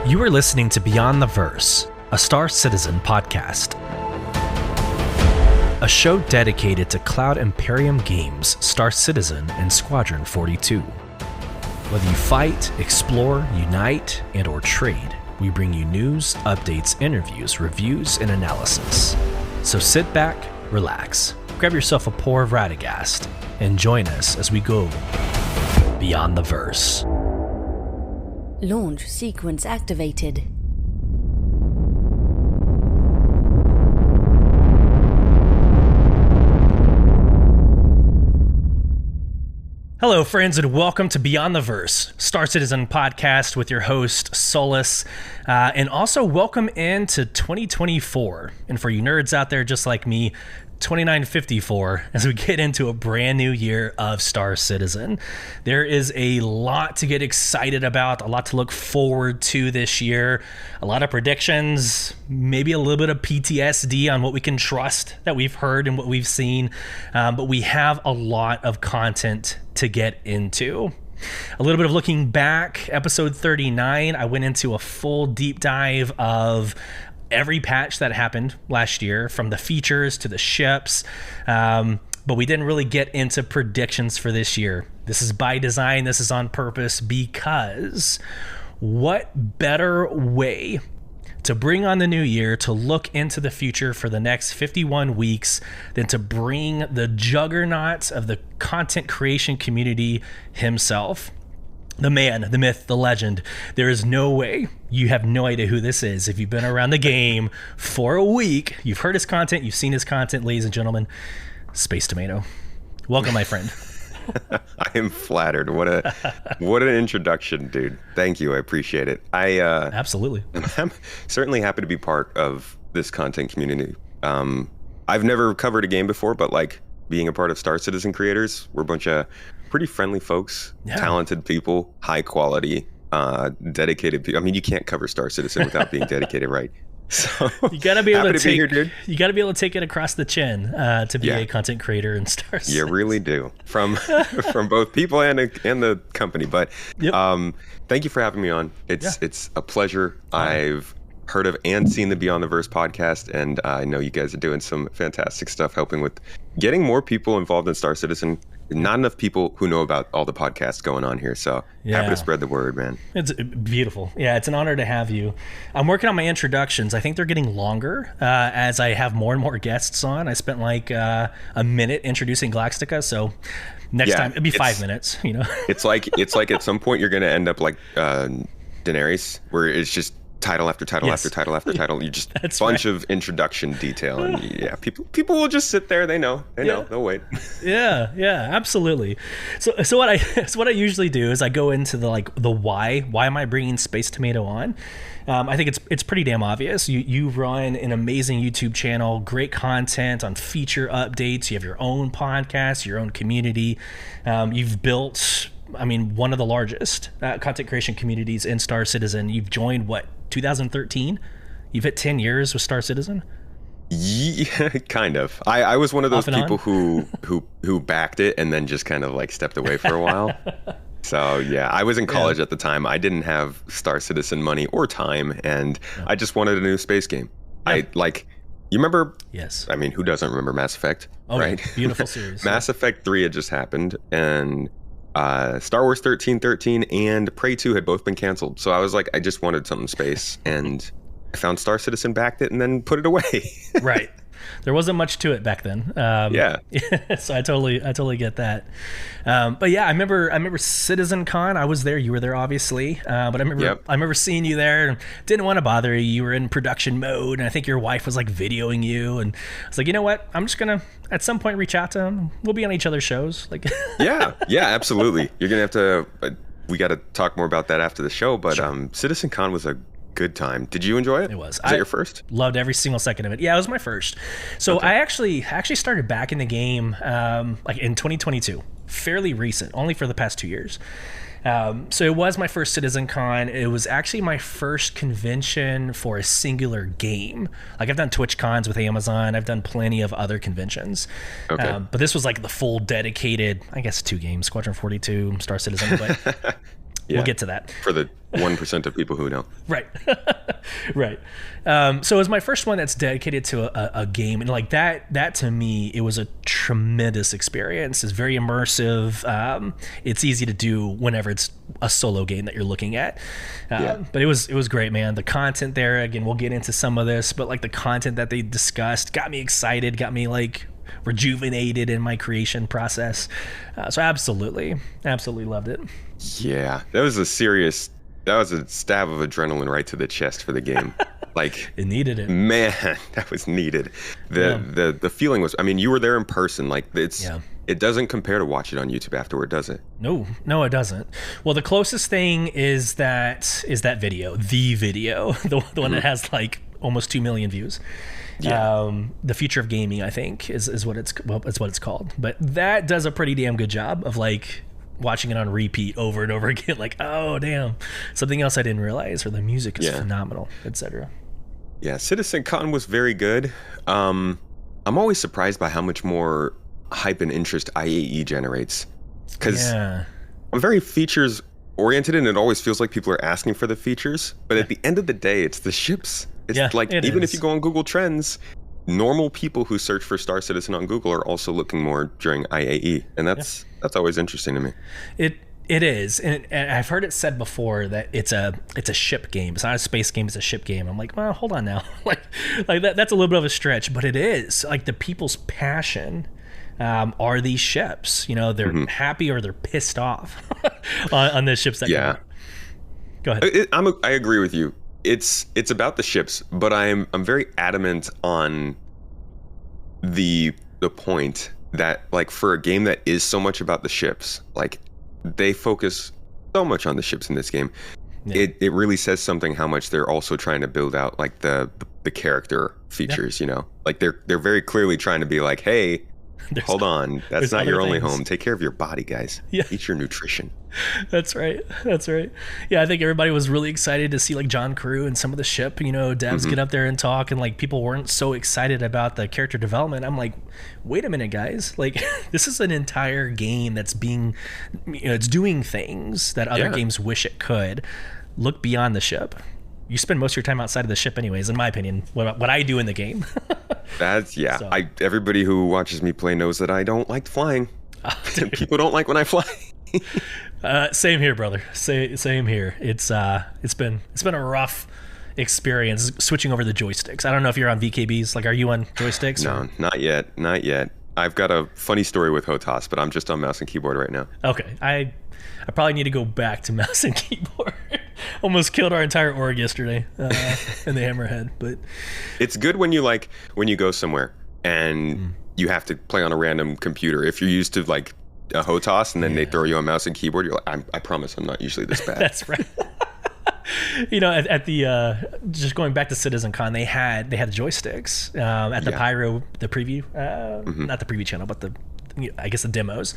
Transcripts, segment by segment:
You are listening to Beyond the Verse, a Star Citizen podcast. A show dedicated to Cloud Imperium games, Star Citizen, and Squadron 42. Whether you fight, explore, unite, and or trade, we bring you news, updates, interviews, reviews, and analysis. So sit back, relax, grab yourself a pour of Radegast, and join us as we go Beyond the Verse. Launch sequence activated. Hello, friends, and welcome to Beyond the Verse, Star Citizen podcast with your host, Solus. And also welcome into 2024. And for you nerds out there just like me, 2954, as we get into a brand new year of Star Citizen. There is a lot to get excited about, a lot to look forward to this year, a lot of predictions, maybe a little bit of PTSD on what we can trust that we've heard and what we've seen, but we have a lot of content to get into. A little bit of looking back, episode 39, I went into a full deep dive of every patch that happened last year, from the features to the ships, but we didn't really get into predictions for this year. This is by design, this is on purpose, because what better way to bring on the new year, to look into the future for the next 51 weeks, than to bring the juggernaut of the content creation community himself. The man, the myth, the legend. There is no way you have no idea who this is. If you've been around the game for a week, you've heard his content, you've seen his content, ladies and gentlemen. Space Tomato. Welcome, my friend. I am flattered. What an introduction, dude. Thank you. I appreciate it. Absolutely. I'm certainly happy to be part of this content community. I've never covered a game before, but like being a part of Star Citizen creators, we're a bunch of pretty friendly folks, talented people, high quality, dedicated people. I mean, you can't cover Star Citizen without being dedicated, right? So you gotta be able to take. Be here, dude. You gotta be able to take it across the chin to be a content creator in Star Citizen. You really do, from both people and the company. But thank you for having me on. It's a pleasure. I've heard of and seen the Beyond the Verse podcast, and I know you guys are doing some fantastic stuff, helping with getting more people involved in Star Citizen. Not enough people who know about all the podcasts going on here, so happy to spread the word, man. It's beautiful. Yeah, it's an honor to have you. I'm working on my introductions. I think they're getting longer as I have more and more guests on. I spent like a minute introducing Galactica, so next time it'd be 5 minutes. You know, it's like at some point you're going to end up like Daenerys, where it's just title after title after title after title. You just a bunch of introduction detail, and people will just sit there. They know, they'll wait. yeah, absolutely. So what I usually do is I go into the why. Why am I bringing Space Tomato on? I think it's pretty damn obvious. You run an amazing YouTube channel, great content on feature updates. You have your own podcast, your own community. You've built, one of the largest content creation communities in Star Citizen. You've joined 2013? You've hit 10 years with Star Citizen? Yeah, kind of. I was one of those people who backed it and then just kind of like stepped away for a while. So yeah, I was in college at the time. I didn't have Star Citizen money or time, and I just wanted a new space game. You remember? Yes. I mean, who doesn't remember Mass Effect? Right? Beautiful series. Mass Effect 3 had just happened, and Star Wars 1313 and Prey 2 had both been canceled. So I was like, I just wanted something space, and I found Star Citizen, backed it, and then put it away. Right. There wasn't much to it back then. So I totally get that. But yeah, I remember CitizenCon. I was there. You were there, obviously. But I remember seeing you there and didn't want to bother you. You were in production mode, and I think your wife was like videoing you. And I was like, you know what? I'm just gonna at some point reach out to him. We'll be on each other's shows. Like, yeah, absolutely. You're gonna have to. We got to talk more about that after the show. But sure. CitizenCon was a good time. Did you enjoy it? It was. Was that your first? Loved every single second of it. Yeah, it was my first. So I actually started back in the game like in 2022, fairly recent, only for the past 2 years. So it was my first CitizenCon. It was actually my first convention for a singular game. Like, I've done Twitch cons with Amazon. I've done plenty of other conventions. Okay. But this was like the full dedicated, I guess, 2 games, Squadron 42, Star Citizen. But We'll get to that. For the 1% of people who know. Right. Right. So it was my first one that's dedicated to a game. And like that to me, it was a tremendous experience. It's very immersive. It's easy to do whenever it's a solo game that you're looking at. But it was great, man. The content there, again, we'll get into some of this, but like the content that they discussed got me excited, got me like rejuvenated in my creation process. So absolutely loved it. Yeah, that was a stab of adrenaline right to the chest for the game. Like, it needed it. Man, that was needed. The feeling was, I mean, you were there in person. Like, it doesn't compare to watch it on YouTube afterward, does it? No, it doesn't. Well, the closest thing is that video, the one that has like almost 2 million views. The future of gaming, I think, is what it's called. But that does a pretty damn good job of like watching it on repeat over and over again. Like, oh damn, something else I didn't realize, or the music is phenomenal, etc. Yeah, Citizen Con was very good. I'm always surprised by how much more hype and interest IAE generates, because I'm very features oriented, and it always feels like people are asking for the features. But at the end of the day, it's the ships. It's like, even if you go on Google Trends, normal people who search for Star Citizen on Google are also looking more during IAE, and that's always interesting to me. It is, and I've heard it said before that it's a ship game. It's not a space game; it's a ship game. I'm like, well, hold on now, like that's a little bit of a stretch, but it is. Like, the people's passion are these ships. You know, they're happy or they're pissed off on the ships that come out. Go ahead. I agree with you. It's about the ships, but I'm very adamant on the point that, like, for a game that is so much about the ships, like, they focus so much on the ships in this game. It really says something how much they're also trying to build out like the character features. You know, like they're very clearly trying to be like, hey, hold on, that's not your only home. Take care of your body, guys. Eat your nutrition. That's right. Yeah, I think everybody was really excited to see like John Crew and some of the ship, you know, devs get up there and talk, and like people weren't so excited about the character development. I'm like, wait a minute, guys. Like, this is an entire game that's being, you know, it's doing things that other games wish it could. Look beyond the ship. You spend most of your time outside of the ship anyways, in my opinion, what I do in the game. That's so. Everybody who watches me play knows that I don't like flying. People don't like when I fly. Same here, brother. Same here. It's been a rough experience switching over the joysticks. I don't know if you're on VKBs. Like, are you on joysticks? No, not yet. I've got a funny story with HOTAS, but I'm just on mouse and keyboard right now. Okay, I probably need to go back to mouse and keyboard. Almost killed our entire org yesterday in the Hammerhead. But it's good when you go somewhere and you have to play on a random computer. If you're used to like a HOTAS and then they throw you a mouse and keyboard, you're like, I promise I'm not usually this bad. That's right. You know, at the just going back to Citizen Con, they had joysticks at the Pyro, the preview, not the preview channel, but I guess the demos.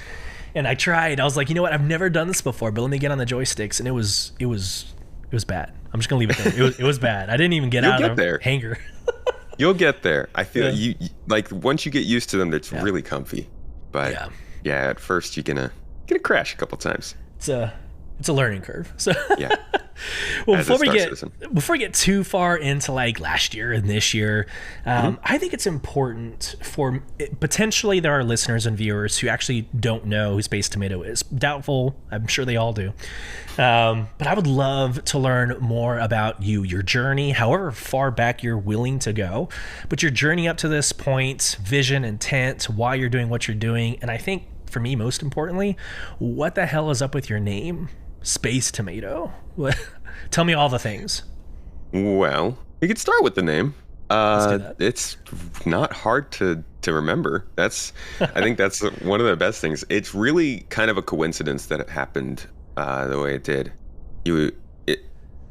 And I was like, you know what? I've never done this before, but let me get on the joysticks, and it was bad. I'm just gonna leave it there. It was bad. I didn't even get out of the hanger. You'll get there. I feel you like once you get used to them, it's really comfy. But at first you're gonna crash a couple times. It's a learning curve. So well, before we get too far into like last year and this year, I think it's important for potentially there are listeners and viewers who actually don't know who Space Tomato is. Doubtful. I'm sure they all do. But I would love to learn more about you, your journey, however far back you're willing to go, but your journey up to this point, vision, intent, why you're doing what you're doing. And I think for me, most importantly, what the hell is up with your name? Space Tomato. Tell me all the things. Well, we could start with the name. Let's do that. It's not hard to remember. I think that's one of the best things. It's really kind of a coincidence that it happened the way it did.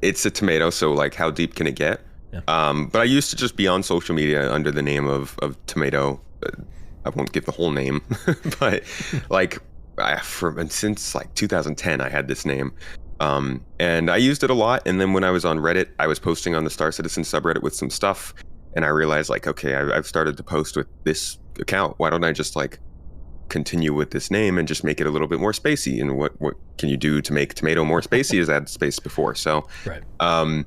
It's a tomato, so like how deep can it get? Yeah. But I used to just be on social media under the name of Tomato. I won't give the whole name, but like since like 2010, I had this name. And I used it a lot. And then when I was on Reddit, I was posting on the Star Citizen subreddit with some stuff. And I realized like, okay, I've started to post with this account. Why don't I just like continue with this name and just make it a little bit more spacey. And what can you do to make tomato more spacey? Is add space before. So right. I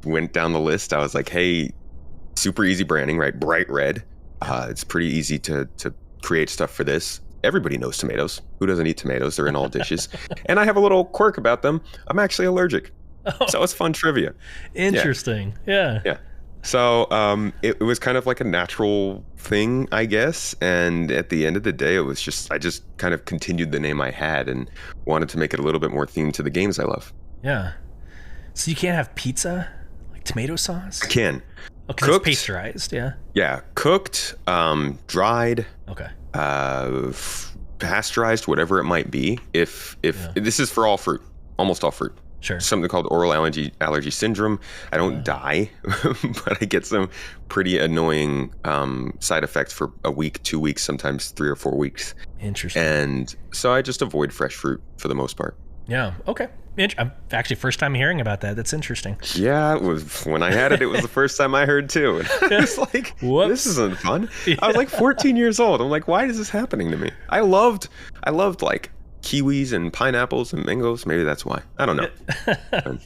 went down the list. I was like, hey, super easy branding, right? Bright red. It's pretty easy to create stuff for this. Everybody knows tomatoes. Who doesn't eat tomatoes? They're in all dishes. And I have a little quirk about them. I'm actually allergic. Oh. So it's fun trivia. Interesting. Yeah. So it was kind of like a natural thing, I guess. And at the end of the day, it was I just kind of continued the name I had and wanted to make it a little bit more themed to the games I love. Yeah. So you can't have pizza, like tomato sauce? I can. Oh, because it's pasteurized, yeah? Yeah, cooked, dried, okay, pasteurized, whatever it might be. If this is for all fruit, almost all fruit. Sure. Something called oral allergy syndrome. I don't die, but I get some pretty annoying side effects for a week, 2 weeks, sometimes 3 or 4 weeks. Interesting. And so I just avoid fresh fruit for the most part. Yeah. Okay. I'm actually first time hearing about that. That's interesting. Yeah, it was when I had it. It was the first time I heard too. And I was like, whoops. This isn't fun. Yeah. I was like 14 years old. I'm like, why is this happening to me? I loved like kiwis and pineapples and mangoes. Maybe that's why. I don't know.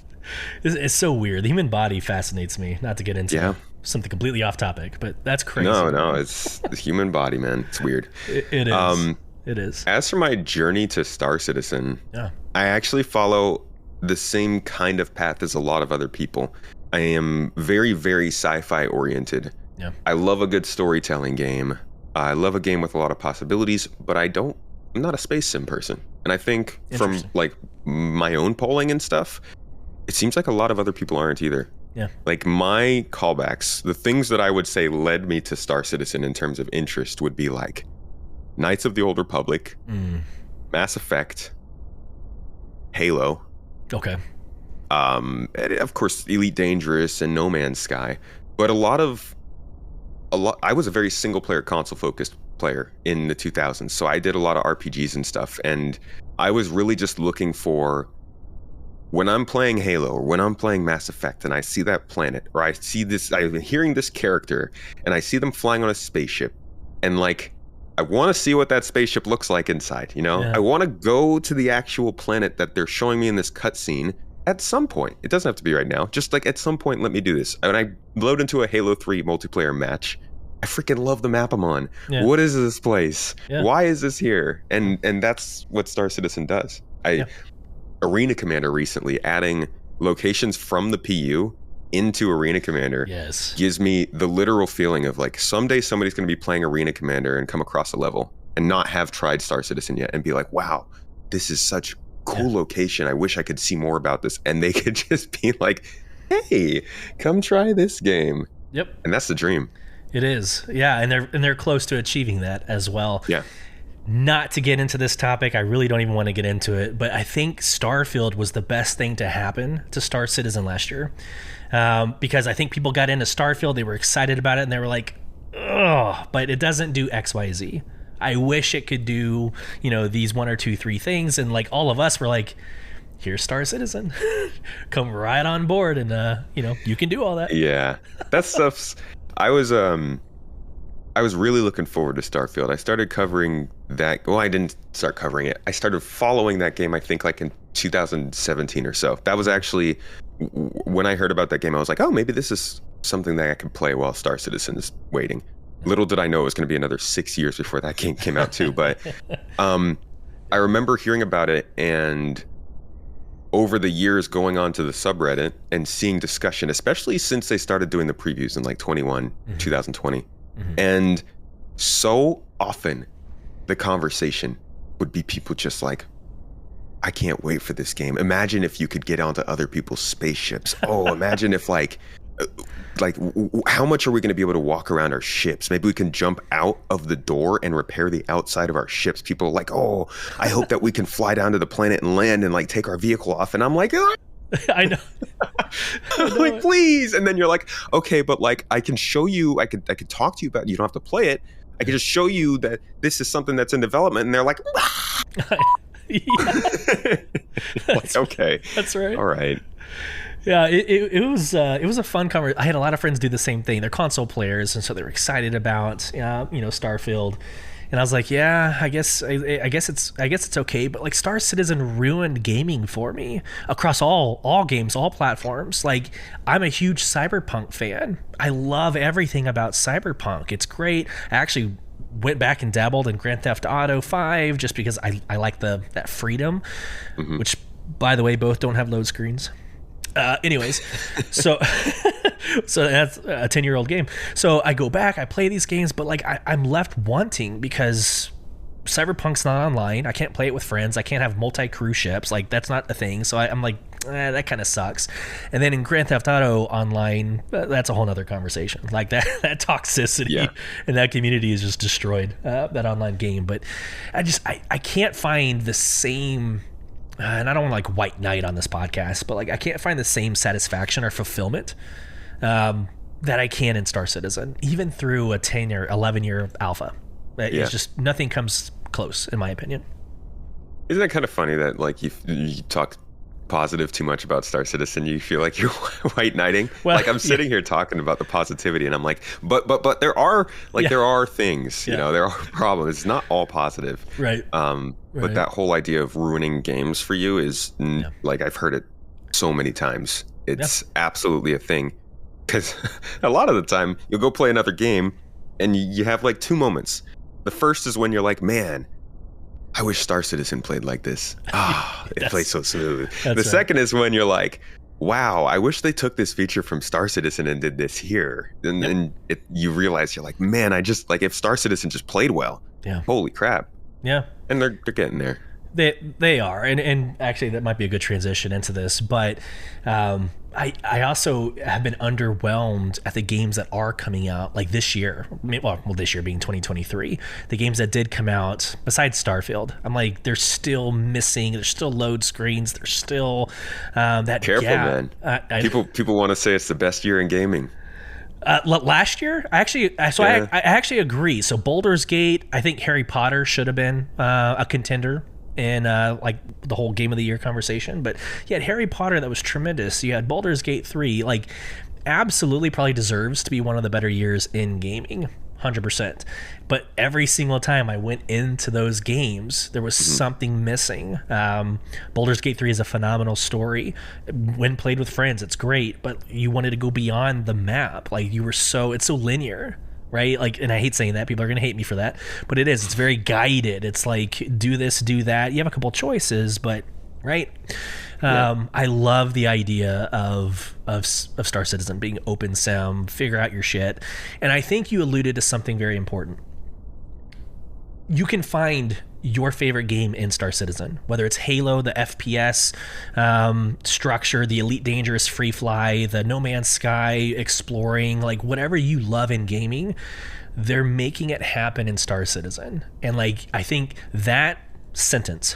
It's so weird. The human body fascinates me. Not to get into something completely off topic, but that's crazy. No, it's the human body, man. It's weird. It is. It is. As for my journey to Star Citizen, I actually follow the same kind of path as a lot of other people. I am very, very sci-fi oriented. Yeah. I love a good storytelling game. I love a game with a lot of possibilities, but I'm not a space sim person. And I think from like my own polling and stuff, it seems like a lot of other people aren't either. Yeah. Like my callbacks, the things that I would say led me to Star Citizen in terms of interest would be like Knights of the Old Republic, Mass Effect, Halo. Okay. And of course, Elite Dangerous and No Man's Sky. But I was a very single player console focused player in the 2000s. So I did a lot of RPGs and stuff. And I was really just looking for, when I'm playing Halo or when I'm playing Mass Effect and I see that planet or I'm hearing this character and I see them flying on a spaceship and like, I want to see what that spaceship looks like inside, you know? Yeah. I want to go to the actual planet that they're showing me in this cutscene at some point. It doesn't have to be right now. Just like at some point, let me do this. And I load into a Halo 3 multiplayer match. I freaking love the map I'm on. Yeah. What is this place? Yeah. Why is this here? And that's what Star Citizen does. Arena Commander recently adding locations from the PU into Arena Commander gives me the literal feeling of like someday somebody's going to be playing Arena Commander and come across a level and not have tried Star Citizen yet and be like, wow, this is such a cool location. I wish I could see more about this. And they could just be like, hey, come try this game. Yep. And that's the dream. It is. Yeah. And they're close to achieving that as well. Yeah. Not to get into this topic, I really don't even want to get into it, but I think Starfield was the best thing to happen to Star Citizen last year. Because I think people got into Starfield, they were excited about it, and they were like, ugh, but it doesn't do X, Y, Z. I wish it could do, these 1 or 2, 3 things, and like all of us were like, here's Star Citizen. Come right on board, and you can do all that. Yeah, that stuff's. I was really looking forward to Starfield. I started covering that. Well, I didn't start covering it. I started following that game, I think, like in 2017 or so. That was actually when I heard about that game. I was like, oh, maybe this is something that I can play while Star Citizen is waiting. Little did I know it was going to be another 6 years before that game came out too. But I remember hearing about it, and over the years going on to the subreddit and seeing discussion, especially since they started doing the previews in like 2020. And so often the conversation would be people just like, I can't wait for this game. Imagine if you could get onto other people's spaceships. Oh, imagine if like how much are we going to be able to walk around our ships? Maybe we can jump out of the door and repair the outside of our ships. People are like, oh, I hope that we can fly down to the planet and land and like take our vehicle off. And I'm like, oh. I know. Like, please. And then you're like, okay, but like, I can show you, I could talk to you about it. You don't have to play it. I can just show you that this is something that's in development. And they're like, like, okay. That's right. All right. Yeah, it was a fun conversation. I had a lot of friends do the same thing. They're console players, and so they were excited about Starfield. And I was like, yeah, I guess it's okay. But like Star Citizen ruined gaming for me across all games, all platforms. Like I'm a huge Cyberpunk fan. I love everything about Cyberpunk. It's great. I actually went back and dabbled in Grand Theft Auto 5 just because I like that freedom, which by the way, both don't have load screens. Anyways, so that's a 10-year-old game. So I go back, I play these games, but like I'm left wanting because Cyberpunk's not online. I can't play it with friends. I can't have multi-cruise ships. Like that's not a thing. So I'm like, that kind of sucks. And then in Grand Theft Auto Online, that's a whole nother conversation. Like that toxicity and that community is just destroyed, that online game. But I can't find the same... and I don't want to like white knight on this podcast, but like I can't find the same satisfaction or fulfillment that I can in Star Citizen, even through a 10 or 11-year alpha. It's just nothing comes close, in my opinion. Isn't it kind of funny that like you talk positive too much about Star Citizen, you feel like you're white knighting? Well, like I'm sitting here talking about the positivity, and I'm like, but there are there are things, you know, there are problems. It's not all positive, right? But that whole idea of ruining games for you is like I've heard it so many times. It's absolutely a thing, because a lot of the time you'll go play another game and you have like two moments. The first is when you're like, man, I wish Star Citizen played like this. It plays so smooth. The second is when you're like, wow, I wish they took this feature from Star Citizen and did this here. And then you realize you're like, man, I just like if Star Citizen just played well. Yeah. Holy crap. Yeah. And they're getting there. They are, and actually that might be a good transition into this, but I also have been underwhelmed at the games that are coming out like this year. Well, this year being 2023, the games that did come out besides Starfield, I'm like they're still missing. There's still load screens. There's still that careful gap. Man. People want to say it's the best year in gaming. Last year, I actually agree. So Baldur's Gate, I think Harry Potter should have been a contender in like the whole game of the year conversation, but you had Harry Potter that was tremendous. You had Baldur's Gate 3, like absolutely probably deserves to be one of the better years in gaming, 100%. But every single time I went into those games, there was something missing. Baldur's Gate 3 is a phenomenal story. When played with friends, it's great, but you wanted to go beyond the map. Like it's so linear. Right? Like, and I hate saying that. People are going to hate me for that, but it is. It's very guided. It's like, do this, do that. You have a couple choices, but right. I love the idea of Star Citizen being open sim, figure out your shit. And I think you alluded to something very important. You can find your favorite game in Star Citizen, whether it's Halo, the FPS structure, the Elite Dangerous Free Fly, the No Man's Sky exploring, like whatever you love in gaming, they're making it happen in Star Citizen. And like, I think that sentence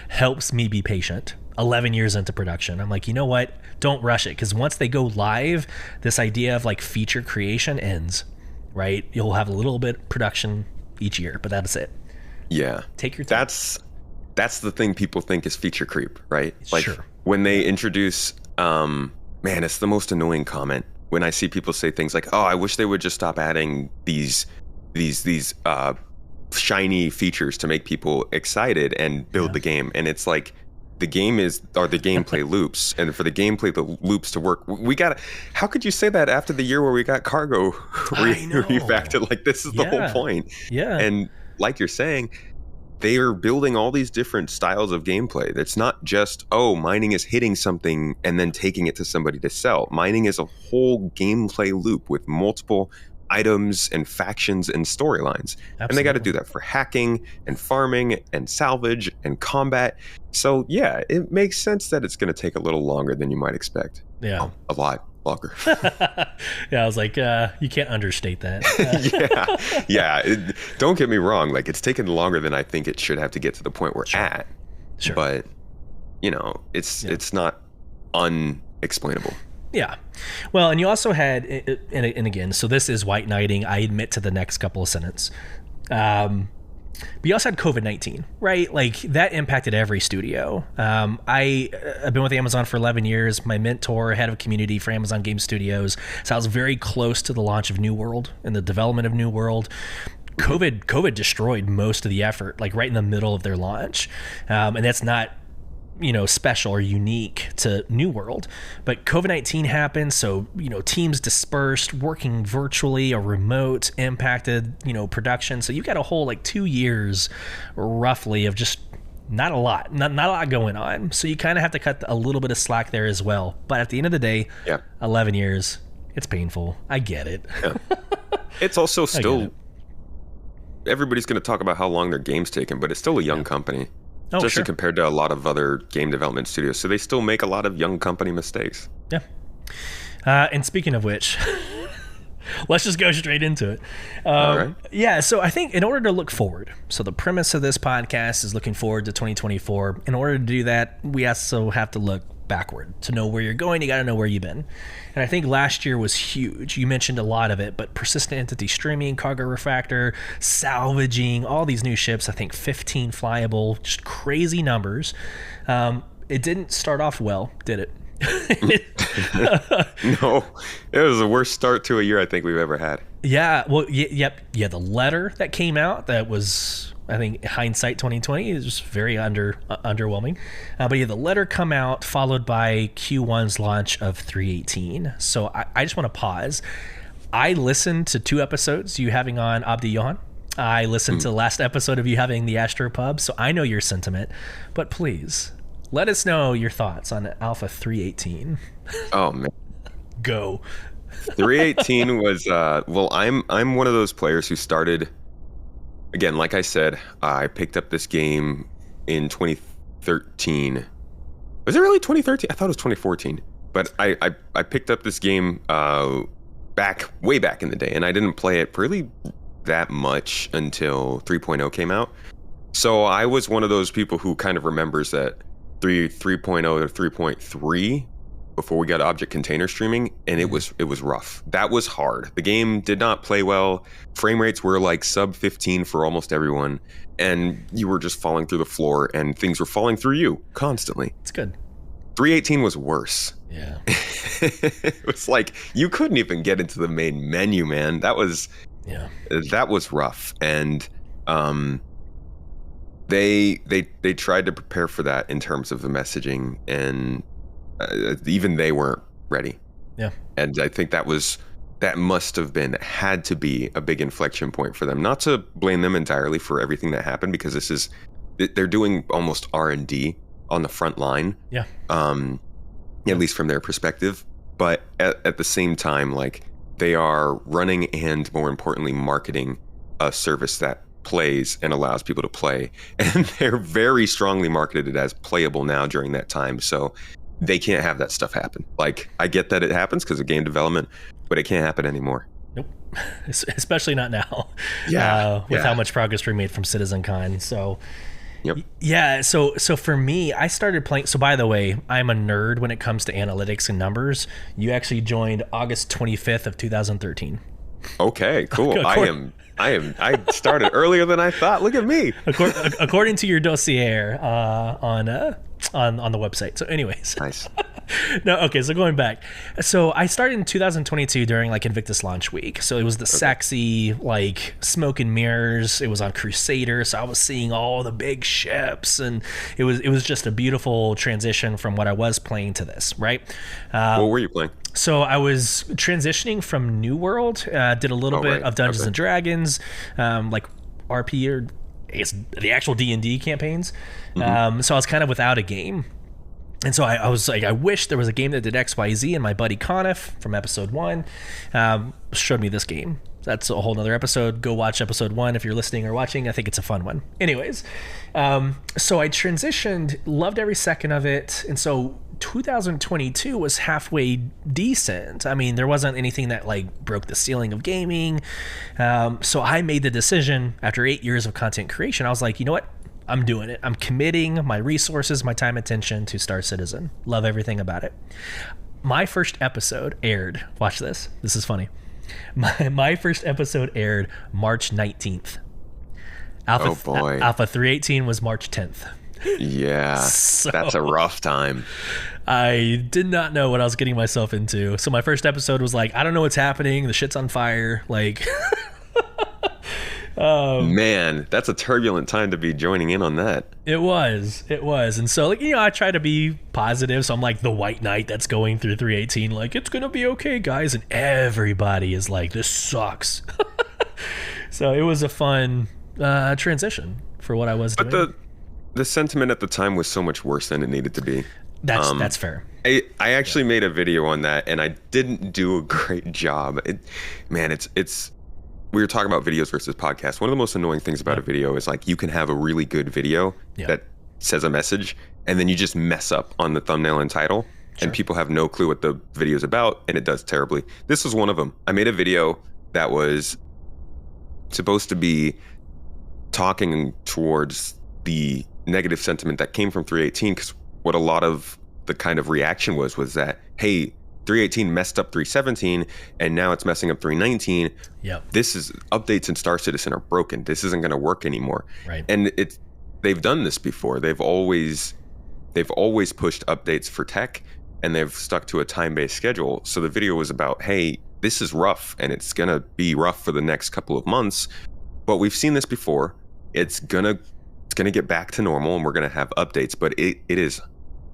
helps me be patient. 11 years into production, I'm like, you know what? Don't rush it, because once they go live, this idea of like feature creation ends, right? You'll have a little bit production each year, but that's it. Yeah. Take your time. That's the thing people think is feature creep, right? Like when they introduce, man, it's the most annoying comment when I see people say things like, oh, I wish they would just stop adding these shiny features to make people excited and build the game. And it's like, the gameplay loops, and for the gameplay the loops to work, how could you say that after the year where we got cargo refactored? Like, this is the whole point. And like you're saying, they are building all these different styles of gameplay. That's not just, mining is hitting something and then taking it to somebody to sell. Mining is a whole gameplay loop with multiple items and factions and storylines. And they got to do that for hacking and farming and salvage and combat. So yeah, it makes sense that it's going to take a little longer than you might expect. Yeah. A lot longer. Yeah, I was like, you can't understate that. Don't get me wrong. Like, it's taken longer than I think it should have to get to the point we're at. Sure. But, it's not unexplainable. Yeah. Well, and you also had, and again, so this is white knighting. I admit to the next couple of sentences. But you also had COVID-19, right? Like, that impacted every studio. I've been with Amazon for 11 years. My mentor, head of community for Amazon Game Studios. So I was very close to the launch of New World and the development of New World. COVID destroyed most of the effort, like right in the middle of their launch. And that's not, special or unique to New World, but COVID-19 happened. So, teams dispersed, working virtually or remote impacted, production. So you got a whole like 2 years roughly of just not a lot going on. So you kind of have to cut a little bit of slack there as well. But at the end of the day, 11 years, it's painful. I get it. Yeah. It's also still, everybody's going to talk about how long their game's taken, but it's still a young company. Especially compared to a lot of other game development studios. So they still make a lot of young company mistakes. Yeah. And speaking of which, let's just go straight into it. All right. Yeah, so I think in order to look forward, so the premise of this podcast is looking forward to 2024. In order to do that, we also have to look backward. To know where you're going, you got to know where you've been. And I think last year was huge. You mentioned a lot of it, but persistent entity streaming, cargo refactor, salvaging, all these new ships, I think 15 flyable, just crazy numbers. It didn't start off well, did it? No, it was the worst start to a year I think we've ever had. Yeah, well, yep. Yeah, the letter that came out, that was, I think, hindsight 2020 is just very underwhelming. But yeah, the letter come out followed by Q1's launch of 3.18. So I just want to pause. I listened to 2 episodes you having on Abdi Johan. I listened to the last episode of you having the Astropub, so I know your sentiment. But please, let us know your thoughts on Alpha 3.18. Oh, man. Go. 3.18 was, I'm one of those players who started, again, like I said, I picked up this game in 2013. Was it really 2013? I thought it was 2014. But I picked up this game way back in the day, and I didn't play it really that much until 3.0 came out. So I was one of those people who kind of remembers that 3.0 to 3.3 before we got object container streaming, and it was rough. That was hard. The game did not play well. Frame rates were like sub 15 for almost everyone, and you were just falling through the floor, and things were falling through you constantly. It's good. 3.18 was worse. Yeah. It was like you couldn't even get into the main menu, man. That was rough, and they tried to prepare for that in terms of the messaging, and even they weren't ready. Yeah. And I think that had to be a big inflection point for them. Not to blame them entirely for everything that happened, because they're doing almost R&D on the front line. Yeah. At least from their perspective. But at the same time, like, they are running and, more importantly, marketing a service that plays and allows people to play. And they're very strongly marketed it as playable now during that time. So they can't have that stuff happen. Like, I get that it happens because of game development, but it can't happen anymore. Nope. Especially not now. With how much progress we made from CitizenCon. So, yep. Yeah. So for me, I started playing. So by the way, I'm a nerd when it comes to analytics and numbers. You actually joined August 25th of 2013. Okay, cool. I started earlier than I thought. Look at me. According to your dossier on the website. So anyways. Nice. No, okay, so going back. So I started in 2022 during like Invictus launch week. So it was the sexy, like, smoke and mirrors. It was on Crusader, so I was seeing all the big ships, and it was just a beautiful transition from what I was playing to this, right? What were you playing? So I was transitioning from New World, did a little bit of Dungeons and Dragons, like RP, or I guess the actual D&D campaigns. Mm-hmm. So I was kind of without a game. And so I was like, I wish there was a game that did XYZ, and my buddy Conniff from episode 1 showed me this game. That's a whole nother episode. Go watch episode 1 if you're listening or watching. I think it's a fun one. Anyways, so I transitioned, loved every second of it. And so 2022 was halfway decent. I mean, there wasn't anything that like broke the ceiling of gaming. So I made the decision after 8 years of content creation. I was like, you know what? I'm doing it. I'm committing my resources, my time, attention to Star Citizen. Love everything about it. My first episode aired. Watch this. This is funny. My first episode aired March 19th. Alpha 3.18 was March 10th. Yeah, so that's a rough time. I did not know what I was getting myself into. So my first episode was like, I don't know what's happening. The shit's on fire. Like, Man, that's a turbulent time to be joining in on that. It was. And so, like, I try to be positive. So I'm like the white knight that's going through 318, like, it's going to be okay, guys. And everybody is like, this sucks. So it was a fun transition for what I was doing. But the sentiment at the time was so much worse than it needed to be. That's fair. I actually made a video on that, and I didn't do a great job. We were talking about videos versus podcasts. One of the most annoying things about a video is, like, you can have a really good video that says a message, and then you just mess up on the thumbnail and title, and people have no clue what the video's about, and it does terribly. This was one of them. I made a video that was supposed to be talking towards the negative sentiment that came from 318, because what a lot of the kind of reaction was that, hey, 318 messed up 317, and now it's messing up 319. This is updates in Star Citizen are broken. This isn't going to work anymore. Right. And they've done this before. They've always pushed updates for tech, and they've stuck to a time-based schedule. So the video was about, hey, this is rough, and it's going to be rough for the next couple of months, but we've seen this before. It's gonna get back to normal, and we're gonna have updates. But it is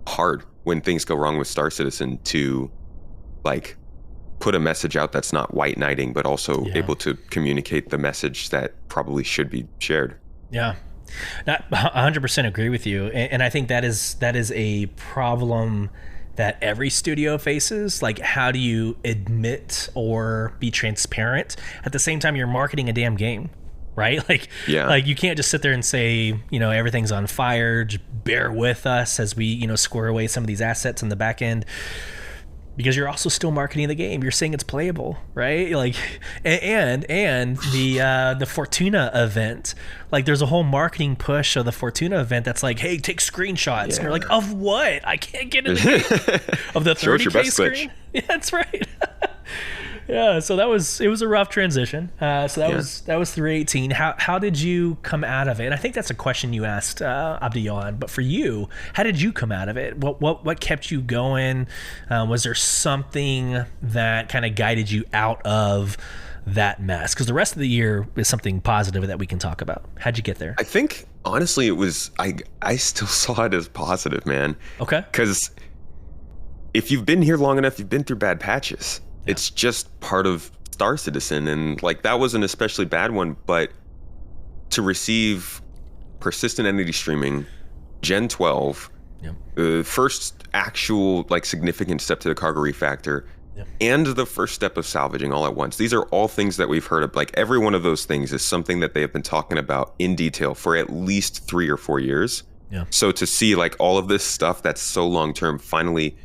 hard when things go wrong with Star Citizen to, like, put a message out that's not white knighting, but also able to communicate the message that probably should be shared. Yeah, I 100% agree with you, and I think that is a problem that every studio faces. Like, how do you admit or be transparent at the same time you're marketing a damn game? Right? Like you can't just sit there and say, everything's on fire, just bear with us as we, square away some of these assets in the back end, because you're also still marketing the game. You're saying it's playable, right? Like, and the Fortuna event, like, there's a whole marketing push of the Fortuna event that's like, hey, take screenshots. And you're like, of what? I can't get in the game. Of the 30K screen? Yeah, that's right. Yeah, so it was a rough transition. So that was 318. How did you come out of it? And I think that's a question you asked Abdiyan, but for you, how did you come out of it? What kept you going? Was there something that kind of guided you out of that mess? Because the rest of the year is something positive that we can talk about. How'd you get there? I think, honestly, it was, I still saw it as positive, man. Okay. Because if you've been here long enough, you've been through bad patches. It's just part of Star Citizen, and, like, that was an especially bad one, but to receive persistent entity streaming, Gen 12, the first actual, like, significant step to the cargo refactor, and the first step of salvaging all at once. These are all things that we've heard of. Like, every one of those things is something that they have been talking about in detail for at least 3 or 4 years. So to see, like, all of this stuff that's so long-term finally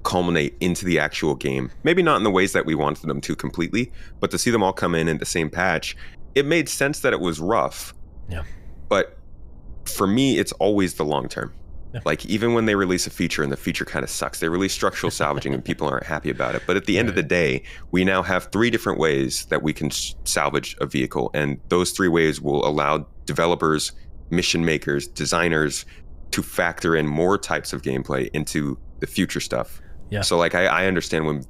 culminate into the actual game, maybe not in the ways that we wanted them to completely, but to see them all come in the same patch, it made sense that it was rough. But for me, it's always the long term. Like, even when they release a feature and the feature kind of sucks, they release structural salvaging and people aren't happy about it. But at the end of the day, we now have 3 different ways that we can salvage a vehicle, and those 3 ways will allow developers, mission makers, designers to factor in more types of gameplay into the future stuff. So, like, I understand when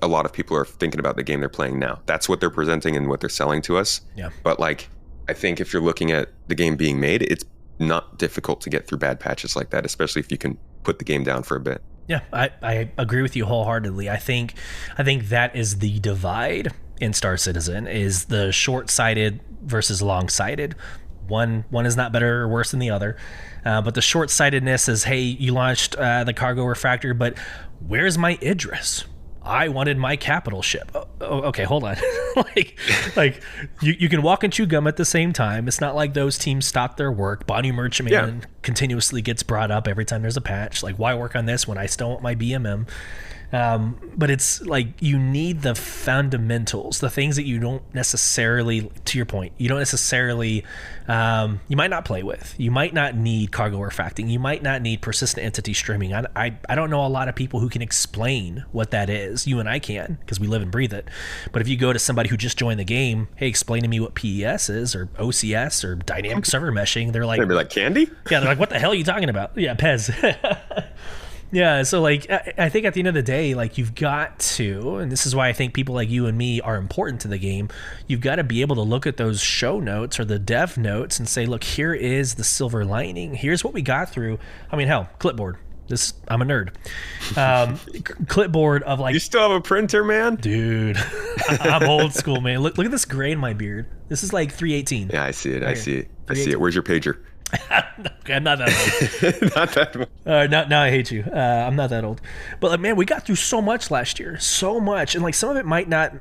a lot of people are thinking about the game they're playing now. That's what they're presenting and what they're selling to us. But, like, I think if you're looking at the game being made, it's not difficult to get through bad patches like that, especially if you can put the game down for a bit. Yeah, I agree with you wholeheartedly. I think that is the divide in Star Citizen, is the short-sighted versus long-sighted. One is not better or worse than the other. But the short-sightedness is, hey, you launched the cargo refactor, but where's my Idris? I wanted my capital ship. Oh, okay, hold on. like you can walk and chew gum at the same time. It's not like those teams stop their work. Bonnie Merchantman continuously gets brought up every time there's a patch. Like, why work on this when I still want my BMM? But it's like, you need the fundamentals, the things that you don't necessarily, to your point, you don't necessarily, you might not play with. You might not need cargo refacting. You might not need persistent entity streaming. I don't know a lot of people who can explain what that is. You and I can, because we live and breathe it. But if you go to somebody who just joined the game, hey, explain to me what PES is, or OCS, or dynamic server meshing, they're like, candy? Yeah, they're like, what the hell are you talking about? Yeah, Pez. Yeah, so like I think at the end of the day, like you've got to, and this is why I think people like you and me are important to the game. You've got to be able to look at those show notes or the dev notes and say, look, here is the silver lining. Here's what we got through. I mean, hell, clipboard. I'm a nerd. Clipboard of like, you still have a printer, man? Dude, I'm old school, man. Look at this gray in my beard. This is like 318. Yeah, I see it. I see it. Where's your pager? Okay, I'm not that old. Not that old. Now I hate you. I'm not that old. But like, man, we got through so much last year. So much. And like some of it might not,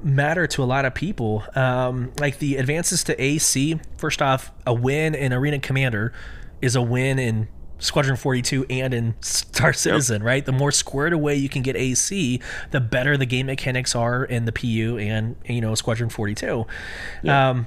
matter to a lot of people. Like the advances to AC, first off, a win in Arena Commander is a win in Squadron 42 and in Star Citizen, right? The more squared away you can get AC, the better the game mechanics are in the PU and Squadron 42.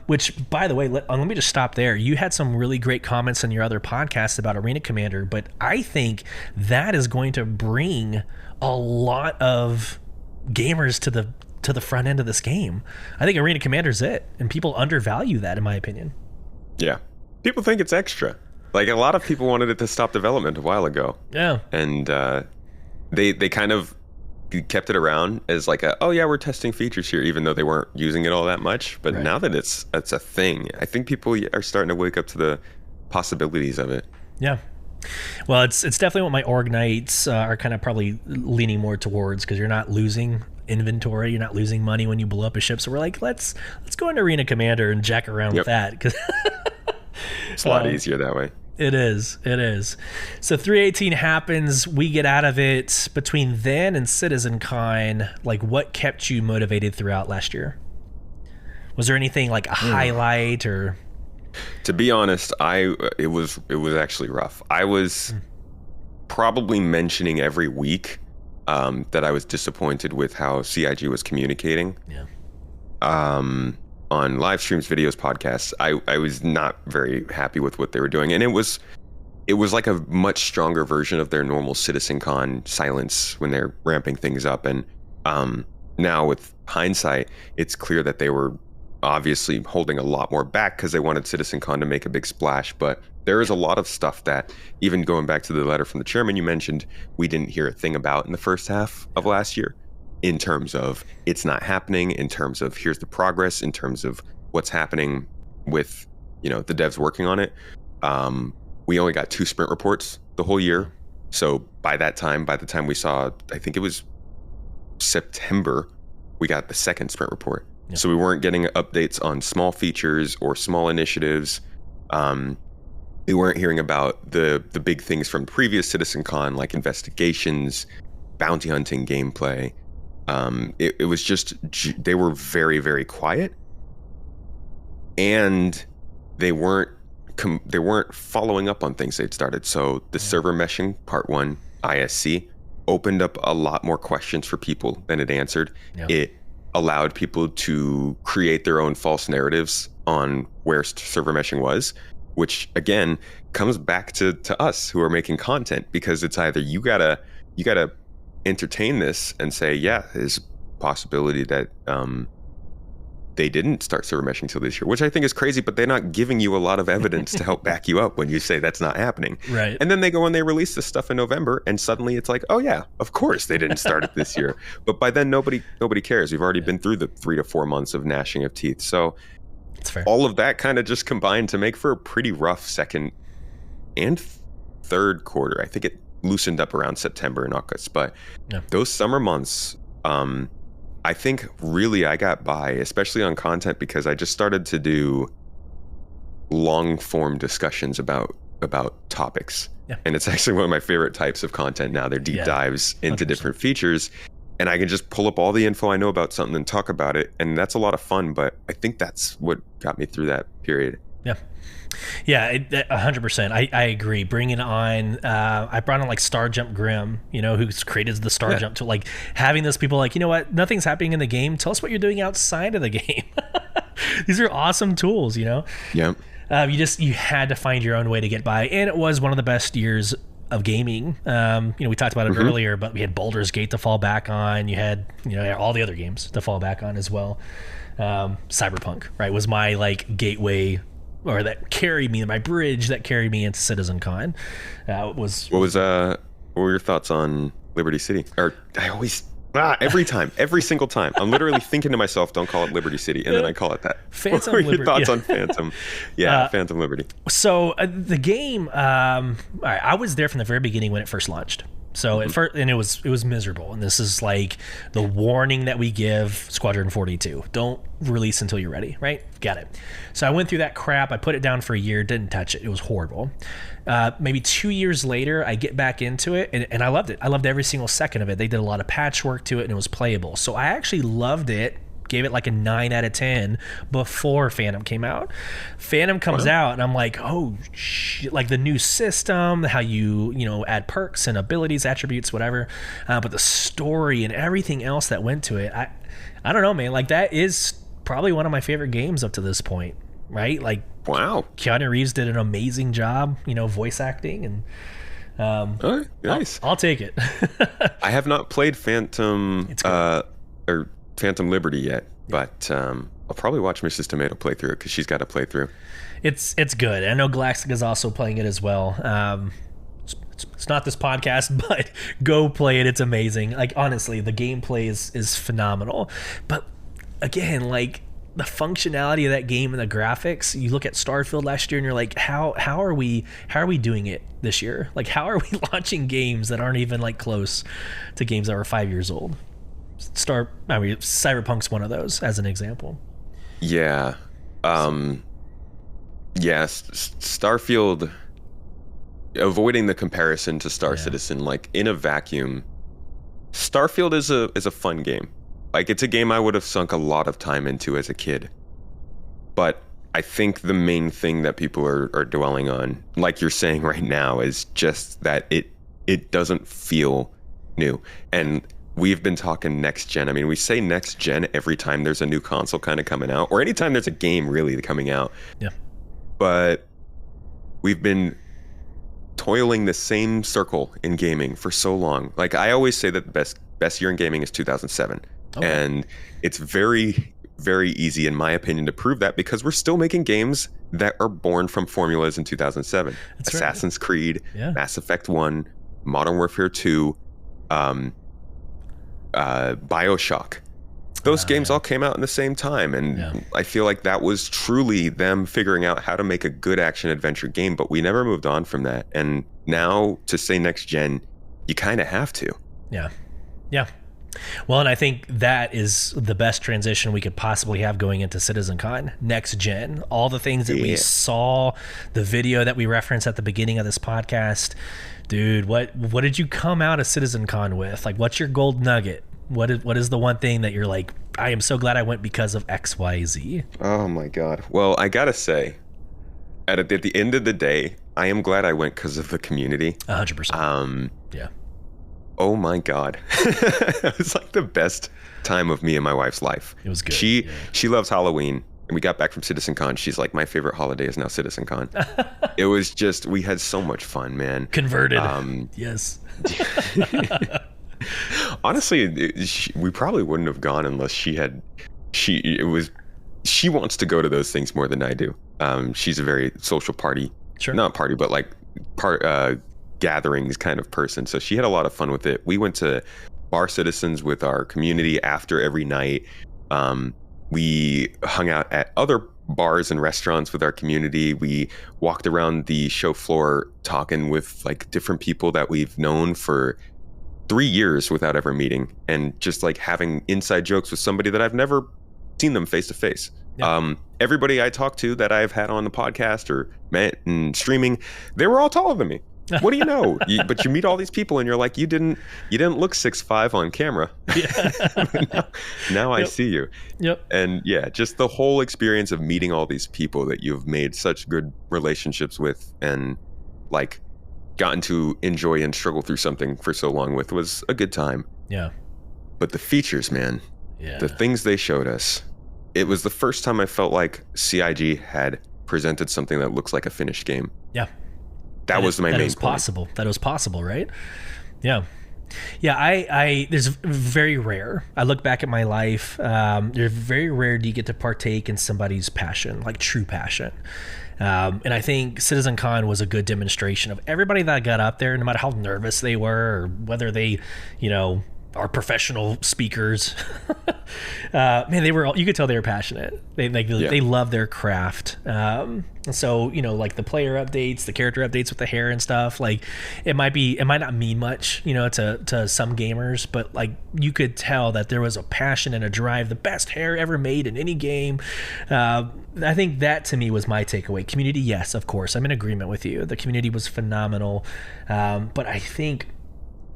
Which, by the way, let me just stop there. You had some really great comments in your other podcast about Arena Commander, but I think that is going to bring a lot of gamers to the front end of this game. I think Arena Commander's it, and people undervalue that, in my opinion. Yeah, people think it's extra. Like, a lot of people wanted it to stop development a while ago. Yeah. And they kind of kept it around as like we're testing features here, even though they weren't using it all that much. But now that it's a thing, I think people are starting to wake up to the possibilities of it. Yeah. Well, it's definitely what my org nights are kind of probably leaning more towards, because you're not losing inventory, you're not losing money when you blow up a ship. So we're like, let's go into Arena Commander and jack around with that, because it's a lot easier that way. It is. So 318 happens, we get out of it. Between then and CitizenCon, like, what kept you motivated throughout last year? Was there anything like a highlight or? To be honest, it was actually rough. I was probably mentioning every week that I was disappointed with how CIG was communicating. Yeah. On live streams, videos, podcasts, I was not very happy with what they were doing, and it was like a much stronger version of their normal CitizenCon silence when they're ramping things up. And now with hindsight, it's clear that they were obviously holding a lot more back because they wanted CitizenCon to make a big splash. But there is a lot of stuff that, even going back to the letter from the chairman you mentioned, we didn't hear a thing about in the first half of last year. In terms of it's not happening, in terms of here's the progress, in terms of what's happening with, the devs working on it. We only got 2 sprint reports the whole year. So by the time we saw, I think it was September, we got the second sprint report. Yeah. So we weren't getting updates on small features or small initiatives. We weren't hearing about the big things from previous CitizenCon, like investigations, bounty hunting gameplay. It was just, they were very, very quiet, and they weren't following up on things they'd started. So the server meshing part 1 ISC opened up a lot more questions for people than it answered. Yeah. It allowed people to create their own false narratives on where server meshing was, which again comes back to us who are making content, because it's either you gotta entertain this and say, yeah, there's a possibility that they didn't start server meshing until this year, which I think is crazy, but they're not giving you a lot of evidence to help back you up when you say that's not happening. Right. And then they go and they release this stuff in November, and suddenly it's like, oh yeah, of course they didn't start it this year. But by then nobody cares. We've already been through the 3 to 4 months of gnashing of teeth. So that's fair. All of that kind of just combined to make for a pretty rough second and third quarter. I think it loosened up around September and August, but those summer months, I think really I got by, especially on content, because I just started to do long form discussions about topics. Yeah. And it's actually one of my favorite types of content now. They're deep dives into 100%. Different features, and I can just pull up all the info I know about something and talk about it, and that's a lot of fun. But I think that's what got me through that period. Yeah, 100%. I agree. Bringing on, I brought on like Star Jump Grim, who's created the Star Jump to like having those people like, what, nothing's happening in the game. Tell us what you're doing outside of the game. These are awesome tools, Yeah. You had to find your own way to get by, and it was one of the best years of gaming. We talked about it earlier, but we had Baldur's Gate to fall back on. You had, all the other games to fall back on as well. Cyberpunk, right, was my like gateway, or that carried me, my bridge that carried me into CitizenCon. What what were your thoughts on Liberty City? Or I always every single time, I'm literally thinking to myself, don't call it Liberty City, and then I call it that. Phantom what were your Liberty. thoughts on Phantom? Phantom Liberty. So the game, all right, I was there from the very beginning when it first launched. So at first, and it was miserable. And this is like the warning that we give Squadron 42. Don't release until you're ready, right? Got it. So I went through that crap. I put it down for a year, didn't touch it. It was horrible. Maybe 2 years later, I get back into it, and I loved it. I loved every single second of it. They did a lot of patchwork to it, and it was playable. So I actually loved it. Gave it like a 9 out of 10 before Phantom came out. Phantom comes out and I'm like, oh shit, like the new system, how you add perks and abilities, attributes, whatever. But the story and everything else that went to it, I don't know, man. Like that is probably one of my favorite games up to this point, right? Like, wow, Keanu Reeves did an amazing job, voice acting, and oh, nice. I'll take it. I have not played Phantom or Phantom Liberty yet, but I'll probably watch Mrs. Tomato play through it because she's got a playthrough. It's good. I know Galactic is also playing it as well. It's not this podcast, but go play it. It's amazing. Like honestly, the gameplay is phenomenal. But again, like the functionality of that game and the graphics, you look at Starfield last year and you're like, how are we doing it this year? Like how are we launching games that aren't even like close to games that were 5 years old? Cyberpunk's one of those as an example. Yeah. Starfield, avoiding the comparison to Star Citizen, like in a vacuum, Starfield is a fun game. Like it's a game I would have sunk a lot of time into as a kid. But I think the main thing that people are dwelling on, like you're saying right now, is just that it doesn't feel new. And we've been talking next gen. I mean, we say next gen every time there's a new console kind of coming out, or anytime there's a game really coming out. Yeah. But we've been toiling the same circle in gaming for so long. Like I always say that the best year in gaming is 2007. Okay. And it's very, very easy, in my opinion, to prove that because we're still making games that are born from formulas in 2007. That's Assassin's Creed, Mass Effect 1, Modern Warfare 2, BioShock. Those games all came out in the same time, and I feel like that was truly them figuring out how to make a good action adventure game, but we never moved on from that. And now to say next gen, you kind of have to. Yeah. Well, and I think that is the best transition we could possibly have going into CitizenCon. Next gen, all the things that we saw, the video that we referenced at the beginning of this podcast. Dude, what did you come out of CitizenCon with? Like, what's your gold nugget? What is the one thing that you're like, I am so glad I went because of X, Y, Z? Oh my God. Well, I gotta say, at the end of the day, I am glad I went because of the community. 100%. Yeah. Oh my God. It was like the best time of me and my wife's life. It was good. She loves Halloween. And we got back from CitizenCon. She's like, my favorite holiday is now CitizenCon. It was just, we had so much fun, man. Converted. Yes. Honestly, we probably wouldn't have gone unless she wants to go to those things more than I do. She's a very social not party, but like gatherings kind of person. So she had a lot of fun with it. We went to Bar Citizens with our community after every night. We hung out at other bars and restaurants with our community. We walked around the show floor talking with like different people that we've known for 3 years without ever meeting, and just like having inside jokes with somebody that I've never seen them face to face. Everybody I talked to that I've had on the podcast or met in streaming, they were all taller than me. What do you know? But you meet all these people and you're like, you didn't look 6'5" on camera. Now I see you. And just the whole experience of meeting all these people that you've made such good relationships with and like gotten to enjoy and struggle through something for so long with was a good time. But the features, man, the things they showed us, it was the first time I felt like CIG had presented something that looks like a finished game. That was my main point. That it was possible, right? I there's very rare. I look back at my life. There's very rare do you get to partake in somebody's passion, like true passion. And I think CitizenCon was a good demonstration of everybody that got up there, no matter how nervous they were or whether they, are professional speakers. Man, you could tell they were passionate. They love their craft. So, like the player updates, the character updates with the hair and stuff, like it might not mean much, to some gamers, but like you could tell that there was a passion and a drive, the best hair ever made in any game. I think that to me was my takeaway. Community, yes, of course, I'm in agreement with you. The community was phenomenal. But I think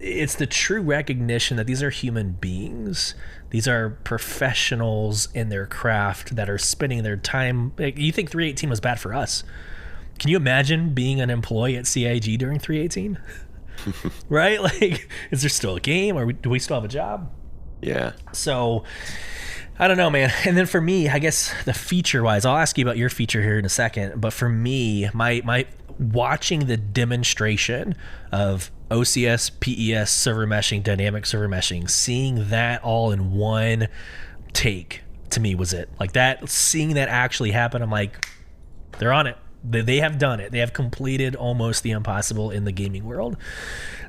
it's the true recognition that these are human beings. These are professionals in their craft that are spending their time. You think 318 was bad for us? Can you imagine being an employee at CIG during 318? Right? Like, is there still a game, or do we still have a job? Yeah. So I don't know, man. And then for me, I guess the feature-wise, I'll ask you about your feature here in a second. But for me, my watching the demonstration of OCS, PES, server meshing, dynamic server meshing, seeing that all in one take, to me was it. Like that, seeing that actually happen, I'm like, they're on it. They have done it. They have completed almost the impossible in the gaming world.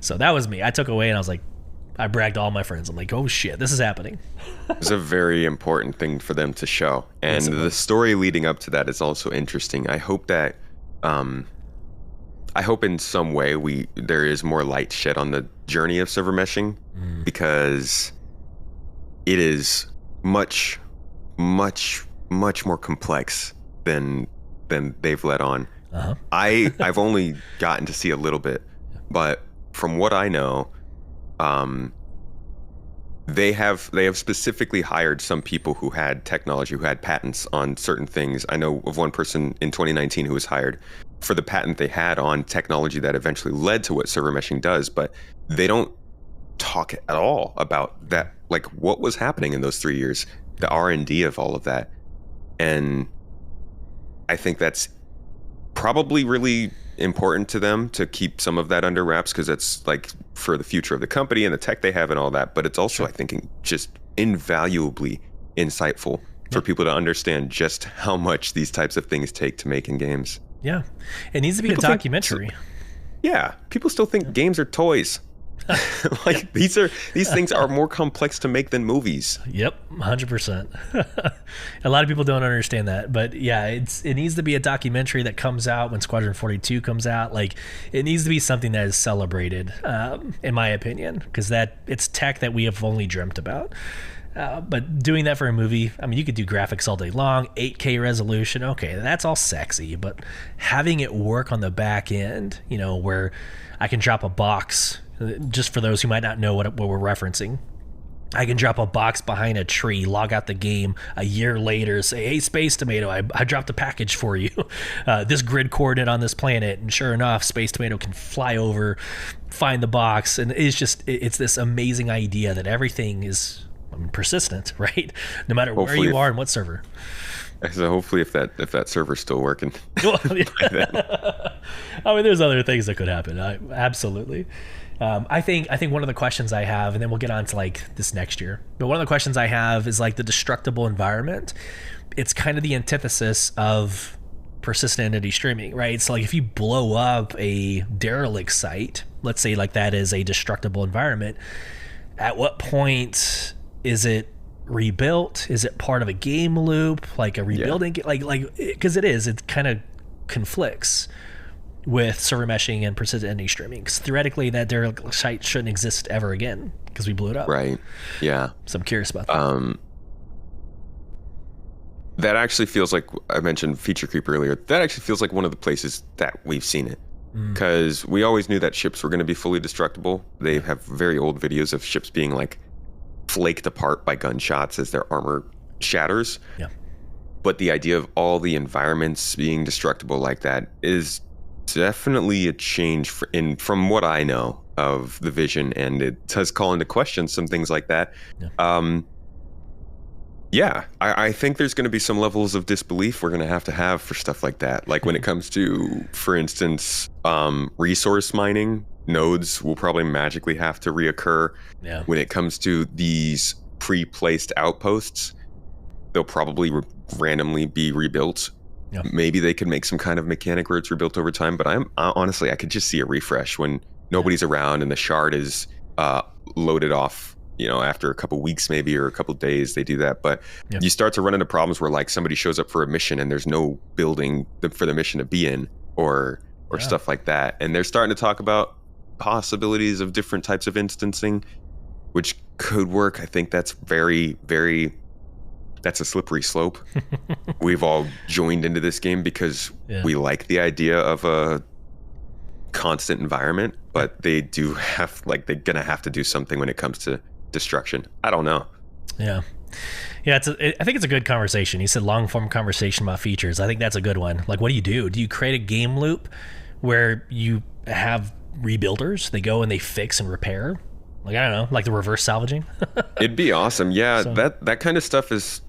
So that was me. I took away and I was like, I bragged to all my friends. I'm like, oh shit, this is happening. It's a very important thing for them to show. And the story leading up to that is also interesting. I hope that, I hope in some way there is more light shed on the journey of server meshing, because it is much, much, much more complex than they've let on. Uh-huh. I've only gotten to see a little bit, but from what I know, they have specifically hired some people who had technology, who had patents on certain things. I know of one person in 2019 who was hired for the patent they had on technology that eventually led to what server meshing does, but they don't talk at all about that, like what was happening in those 3 years, the R&D of all of that. And I think that's probably really important to them to keep some of that under wraps, because it's like for the future of the company and the tech they have and all that. But it's also, I think, just invaluably insightful for people to understand just how much these types of things take to make in games. Yeah. It needs to be a documentary. People still think games are toys. Like these things are more complex to make than movies. Yep, 100%. A lot of people don't understand that, but yeah, it needs to be a documentary that comes out when Squadron 42 comes out. Like it needs to be something that is celebrated, in my opinion, because it's tech that we have only dreamt about. But doing that for a movie, I mean, you could do graphics all day long, 8K resolution. Okay, that's all sexy, but having it work on the back end, where I can drop a box. Just for those who might not know what we're referencing, I can drop a box behind a tree, log out the game a year later, say, hey, Space Tomato, I dropped a package for you. This grid coordinate on this planet. And sure enough, Space Tomato can fly over, find the box. And it's this amazing idea that everything is persistent, right? No matter where you are and what server. So hopefully if that server's still working. I mean, there's other things that could happen. Absolutely. I think one of the questions I have, and then we'll get on to like this next year, but one of the questions I have is like the destructible environment. It's kind of the antithesis of persistent entity streaming, right? So like if you blow up a derelict site, let's say like that is a destructible environment, at what point is it rebuilt? Is it part of a game loop, like a rebuilding? Like because it kind of conflicts with server meshing and persistent entity streaming, because theoretically that derelict site shouldn't exist ever again because we blew it up. Right. Yeah. So I'm curious about that. That actually feels like, I mentioned feature creep earlier, that actually feels like one of the places that we've seen it, because we always knew that ships were going to be fully destructible. They have very old videos of ships being like flaked apart by gunshots as their armor shatters. Yeah. But the idea of all the environments being destructible like that is definitely a change from what I know of the vision, and it does call into question some things like that. I think there's going to be some levels of disbelief we're going to have for stuff like that. Like when it comes to, for instance, resource mining, nodes will probably magically have to reoccur. Yeah. When it comes to these pre-placed outposts, they'll probably randomly be rebuilt. Yeah. Maybe they could make some kind of mechanic where it's rebuilt over time, but honestly, I could just see a refresh when nobody's around and the shard is loaded off, after a couple weeks maybe, or a couple days they do that. But you start to run into problems where like somebody shows up for a mission and there's no building for the mission to be in, or stuff like that. And they're starting to talk about possibilities of different types of instancing, which could work. I think that's very, very... that's a slippery slope. We've all joined into this game because we like the idea of a constant environment, but they do have, like, they're gonna have to do something when it comes to destruction. I don't know. Yeah. I think it's a good conversation. You said long form conversation about features. I think that's a good one. Like, what do you do? Do you create a game loop where you have rebuilders? They go and they fix and repair? Like, I don't know, like the reverse salvaging? It'd be awesome. Yeah, so, that kind of stuff is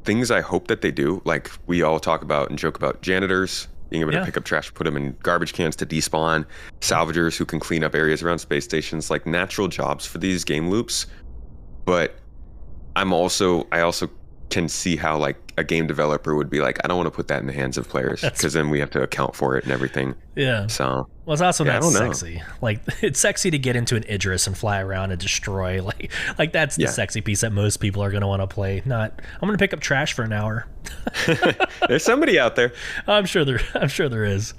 things I hope that they do. Like, we all talk about and joke about janitors being able to pick up trash, put them in garbage cans to despawn, salvagers who can clean up areas around space stations, like natural jobs for these game loops. But I also can see how, like, a game developer would be like, I don't want to put that in the hands of players, because then we have to account for it and everything. Yeah. So, well, it's also not sexy. Like, it's sexy to get into an Idris and fly around and destroy. Like that's the sexy piece that most people are going to want to play. Not, I'm going to pick up trash for an hour. There's somebody out there. I'm sure there is.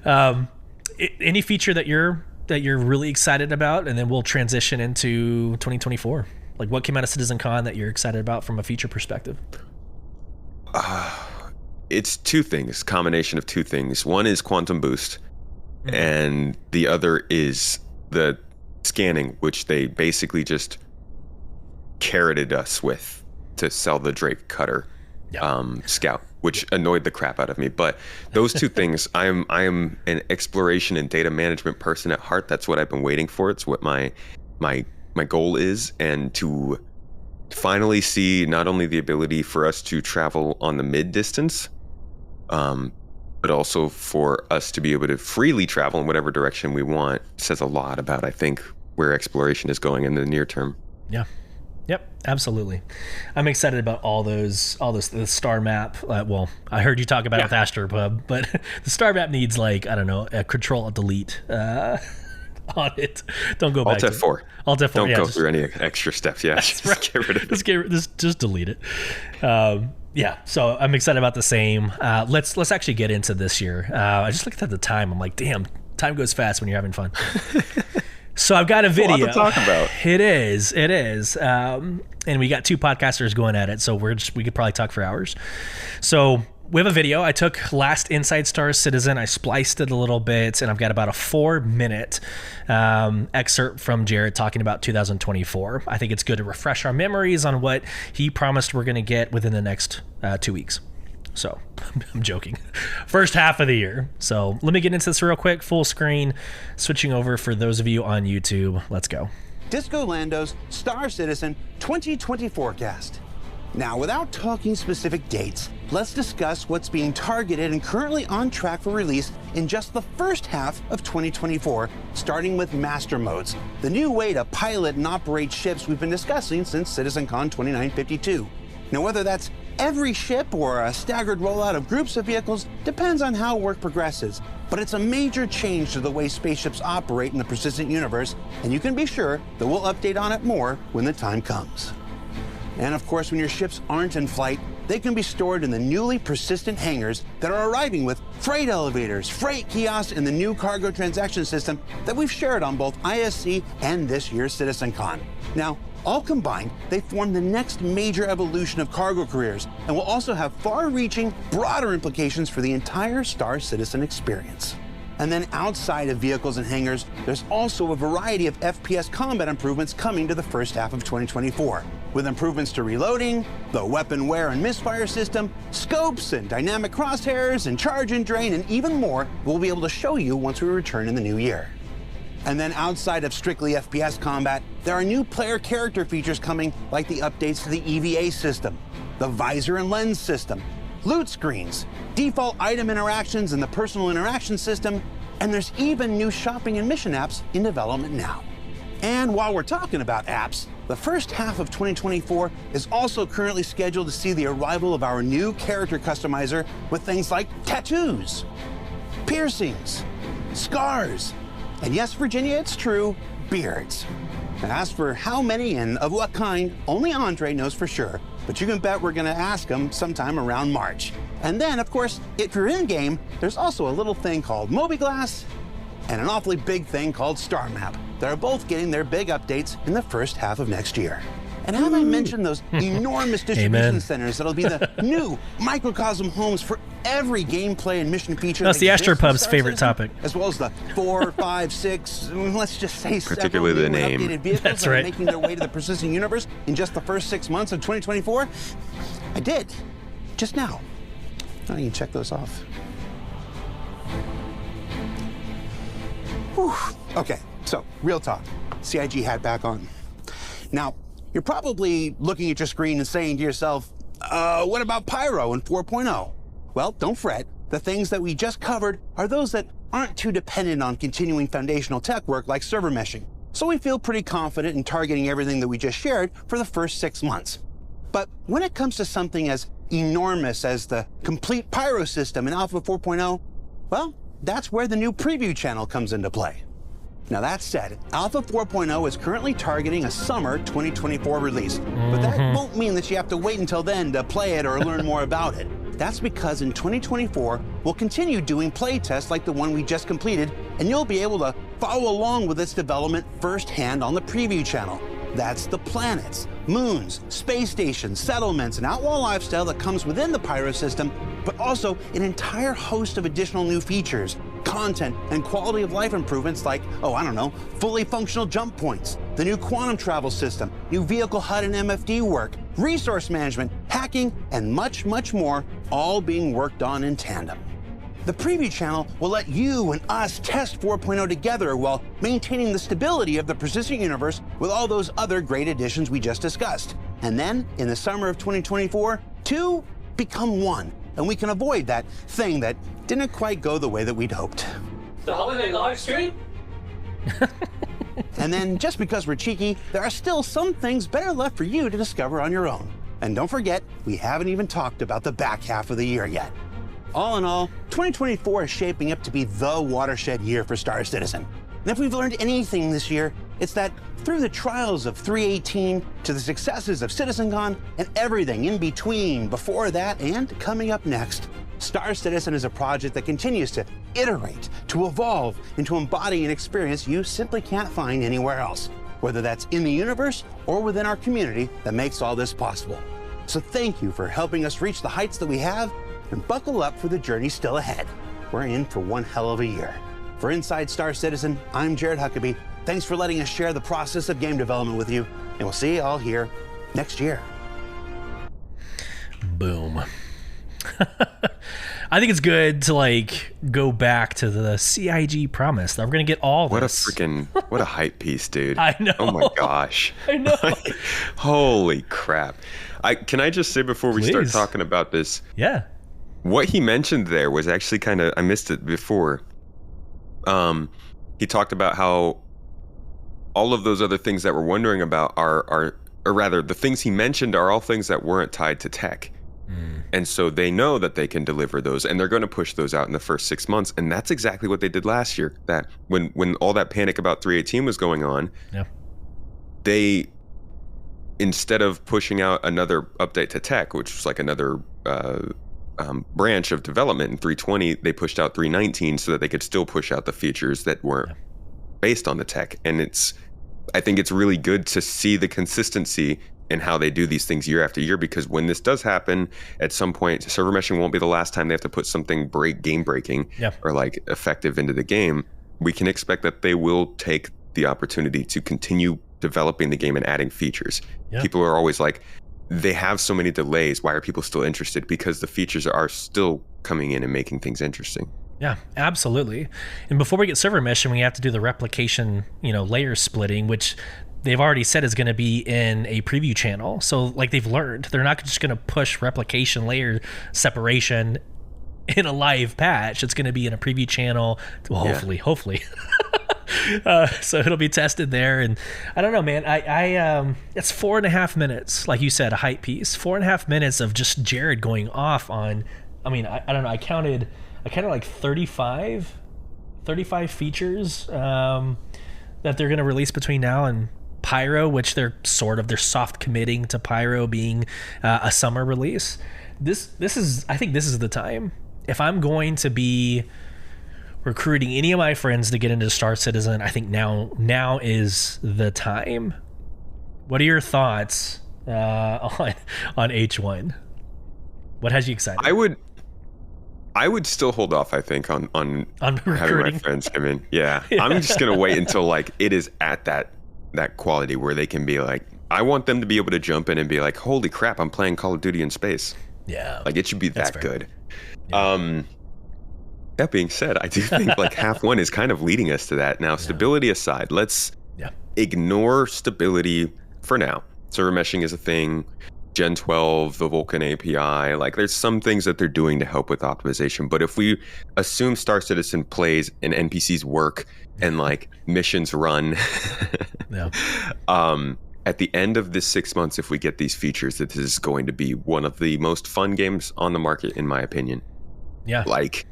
Any feature that you're really excited about, and then we'll transition into 2024. Like, what came out of CitizenCon that you're excited about from a feature perspective? It's two things, combination of two things. One is Quantum Boost, and the other is the scanning, which they basically just carroted us with to sell the Drake Cutter Scout, which annoyed the crap out of me. But those two things, I am an exploration and data management person at heart. That's what I've been waiting for. It's what my goal is, and to finally see not only the ability for us to travel on the mid distance, but also for us to be able to freely travel in whatever direction we want, says a lot about, I think, where exploration is going in the near term. Yeah. Yep, absolutely. I'm excited about the star map. Well, I heard you talk about it with Astropub, but the star map needs, like, I don't know, a Control-Delete on it. Don't go back Alt F4. Alt F4. Don't go through any extra steps. Yeah, just get rid of it. Just delete it. So I'm excited about the same. Let's actually get into this year. I just looked at the time. I'm like, damn, time goes fast when you're having fun. So I've got a video. It's a lot to talk about. It is. And we got two podcasters going at it, so we could probably talk for hours. So we have a video. I took last Inside Star Citizen, I spliced it a little bit, and I've got about a 4-minute excerpt from Jared talking about 2024. I think it's good to refresh our memories on what he promised we're going to get within the next 2 weeks. So, I'm joking. First half of the year. So, let me get into this real quick, full screen, switching over for those of you on YouTube. Let's go. Disco Lando's Star Citizen 2020 forecast. Now, without talking specific dates, let's discuss what's being targeted and currently on track for release in just the first half of 2024, starting with Master Modes, the new way to pilot and operate ships we've been discussing since CitizenCon 2952. Now, whether that's every ship or a staggered rollout of groups of vehicles depends on how work progresses, but it's a major change to the way spaceships operate in the persistent universe, and you can be sure that we'll update on it more when the time comes. And of course, when your ships aren't in flight, they can be stored in the newly persistent hangars that are arriving with freight elevators, freight kiosks, and the new cargo transaction system that we've shared on both ISC and this year's CitizenCon. Now, all combined, they form the next major evolution of cargo careers and will also have far-reaching, broader implications for the entire Star Citizen experience. And then outside of vehicles and hangars, there's also a variety of FPS combat improvements coming to the first half of 2024, with improvements to reloading, the weapon wear and misfire system, scopes and dynamic crosshairs and charge and drain, and even more we'll be able to show you once we return in the new year. And then outside of strictly FPS combat, there are new player character features coming, like the updates to the EVA system, the visor and lens system, loot screens, default item interactions in the personal interaction system, and there's even new shopping and mission apps in development now. And while we're talking about apps, the first half of 2024 is also currently scheduled to see the arrival of our new character customizer with things like tattoos, piercings, scars, and yes, Virginia, it's true, beards. And as for how many and of what kind, only Andre knows for sure, but you can bet we're gonna ask him sometime around March. And then, of course, if you're in-game, there's also a little thing called Mobiglass and an awfully big thing called Star Map. They're both getting their big updates in the first half of next year. And have I mentioned those enormous distribution centers that'll be the new microcosm homes for every gameplay and mission feature? That's the Astropub's favorite topic. As well as the 4, 5, 6, let's just say particularly several the new name. updated vehicles That's that right. are making their way to the persistent universe in just the first 6 months of 2024? I did. Just now. Now you can check those off. Whew. Okay, so real talk. CIG hat back on. Now, you're probably looking at your screen and saying to yourself, what about Pyro and 4.0? Well, don't fret. The things that we just covered are those that aren't too dependent on continuing foundational tech work like server meshing. So we feel pretty confident in targeting everything that we just shared for the first 6 months. But when it comes to something as enormous as the complete Pyro system in Alpha 4.0, well, that's where the new preview channel comes into play. Now that said, Alpha 4.0 is currently targeting a summer 2024 release, but that won't mean that you have to wait until then to play it or learn more about it. That's because in 2024, we'll continue doing play tests like the one we just completed, and you'll be able to follow along with its development firsthand on the preview channel. That's the planets, moons, space stations, settlements, and outlaw lifestyle that comes within the Pyro system, but also an entire host of additional new features, content, and quality of life improvements like, fully functional jump points, the new quantum travel system, new vehicle HUD and MFD work, resource management, hacking, and much, much more, all being worked on in tandem. The preview channel will let you and us test 4.0 together while maintaining the stability of the persistent universe with all those other great additions we just discussed. And then, in the summer of 2024, two become one, and we can avoid that thing that didn't quite go the way that we'd hoped. The holiday live stream? And then, just because we're cheeky, there are still some things better left for you to discover on your own. And don't forget, we haven't even talked about the back half of the year yet. All in all, 2024 is shaping up to be the watershed year for Star Citizen. And if we've learned anything this year, it's that through the trials of 318 to the successes of CitizenCon and everything in between, before that and coming up next, Star Citizen is a project that continues to iterate, to evolve, and to embody an experience you simply can't find anywhere else, whether that's in the universe or within our community that makes all this possible. So thank you for helping us reach the heights that we have, and buckle up for the journey still ahead. We're in for one hell of a year. For Inside Star Citizen, I'm Jared Huckabee. Thanks for letting us share the process of game development with you, and we'll see you all here next year. Boom. I think it's good to go back to the CIG promise that we're gonna get all this. What a hype piece, dude. I know. Oh my gosh. I know. Holy crap. Can I just say before we start talking about this? Yeah. What he mentioned there was actually I missed it before. He talked about how all of those other things that we're wondering about or rather, the things he mentioned are all things that weren't tied to tech. And so they know that they can deliver those, and they're going to push those out in the first 6 months. And that's exactly what they did last year. That when all that panic about 318 was going on, they, instead of pushing out another update to tech, which was like another branch of development in 320, they pushed out 319 so that they could still push out the features that weren't based on the tech. And I think it's really good to see the consistency in how they do these things year after year, because when this does happen, at some point, server meshing won't be the last time they have to put something game breaking or effective into the game. We can expect that they will take the opportunity to continue developing the game and adding features. People are always like, they have so many delays. Why are people still interested? Because the features are still coming in and making things interesting. Yeah, absolutely. And before we get server meshing, we have to do the replication, layer splitting, which they've already said is going to be in a preview channel. So they've learned, they're not just going to push replication layer separation in a live patch. It's going to be in a preview channel. Well, hopefully. So it'll be tested there, and I don't know, man. I it's 4.5 minutes, like you said, a hype piece. 4.5 minutes of just Jared going off on. I mean, I don't know. I counted like 35 features that they're going to release between now and Pyro, which they're soft committing to Pyro being a summer release. I think this is the time. If I'm going to be recruiting any of my friends to get into Star Citizen, I think now is the time. What are your thoughts on H1? What has you excited? I would still hold off, I think, on having my friends come in. Yeah. I'm just gonna wait until like it is at that quality where they can be like, I want them to be able to jump in and be like, holy crap, I'm playing Call of Duty in space. Yeah. Like it should be that good. Yeah. That being said, I do think like half one is kind of leading us to that. Now, stability aside, let's ignore stability for now. Server meshing is a thing. Gen 12, the Vulkan API, like there's some things that they're doing to help with optimization. But if we assume Star Citizen plays and NPCs work and like missions run, at the end of this 6 months, if we get these features, this is going to be one of the most fun games on the market, in my opinion. Yeah. Like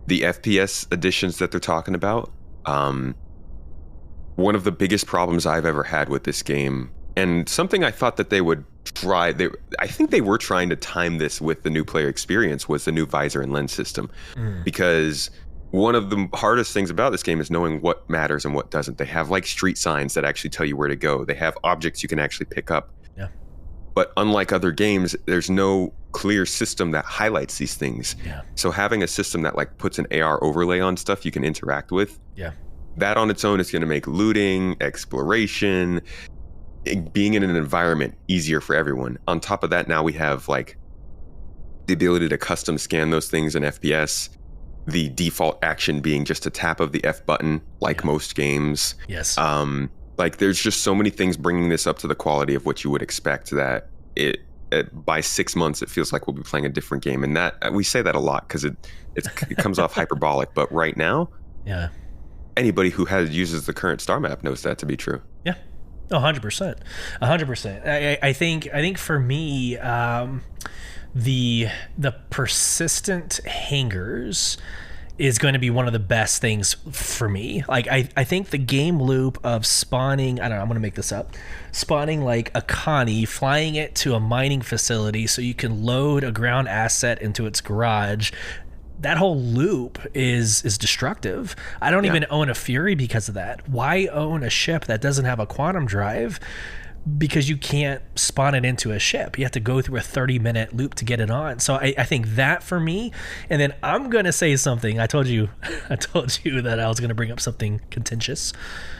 the FPS additions that they're talking about. One of the biggest problems I've ever had with this game, and something I thought that they would try, I think they were trying to time this with the new player experience, was the new visor and lens system. Because one of the hardest things about this game is knowing what matters and what doesn't. They have like street signs that actually tell you where to go. They have objects you can actually pick up. Yeah. But unlike other games, there's no clear system that highlights these things. Yeah. So having a system that like puts an AR overlay on stuff you can interact with, that on its own is going to make looting, exploration, being in an environment easier for everyone. On top of that, now we have like the ability to custom scan those things in FPS. The default action being just a tap of the F button, like most games. Yes. Like there's just so many things bringing this up to the quality of what you would expect, that by 6 months it feels like we'll be playing a different game. And that we say that a lot because it comes off hyperbolic, but right now, anybody who uses the current star map knows that to be true. Yeah. 100%. 100%. I think for me, the persistent hangers is going to be one of the best things for me. Like I think the game loop of spawning, I don't know, I'm going to make this up, spawning like a Connie, flying it to a mining facility so you can load a ground asset into its garage. That whole loop is destructive. I don't even own a Fury because of that. Why own a ship that doesn't have a quantum drive? Because you can't spawn it into a ship. You have to go through a 30-minute loop to get it on. So I think that for me, and then I'm gonna say something. I told you that I was gonna bring up something contentious.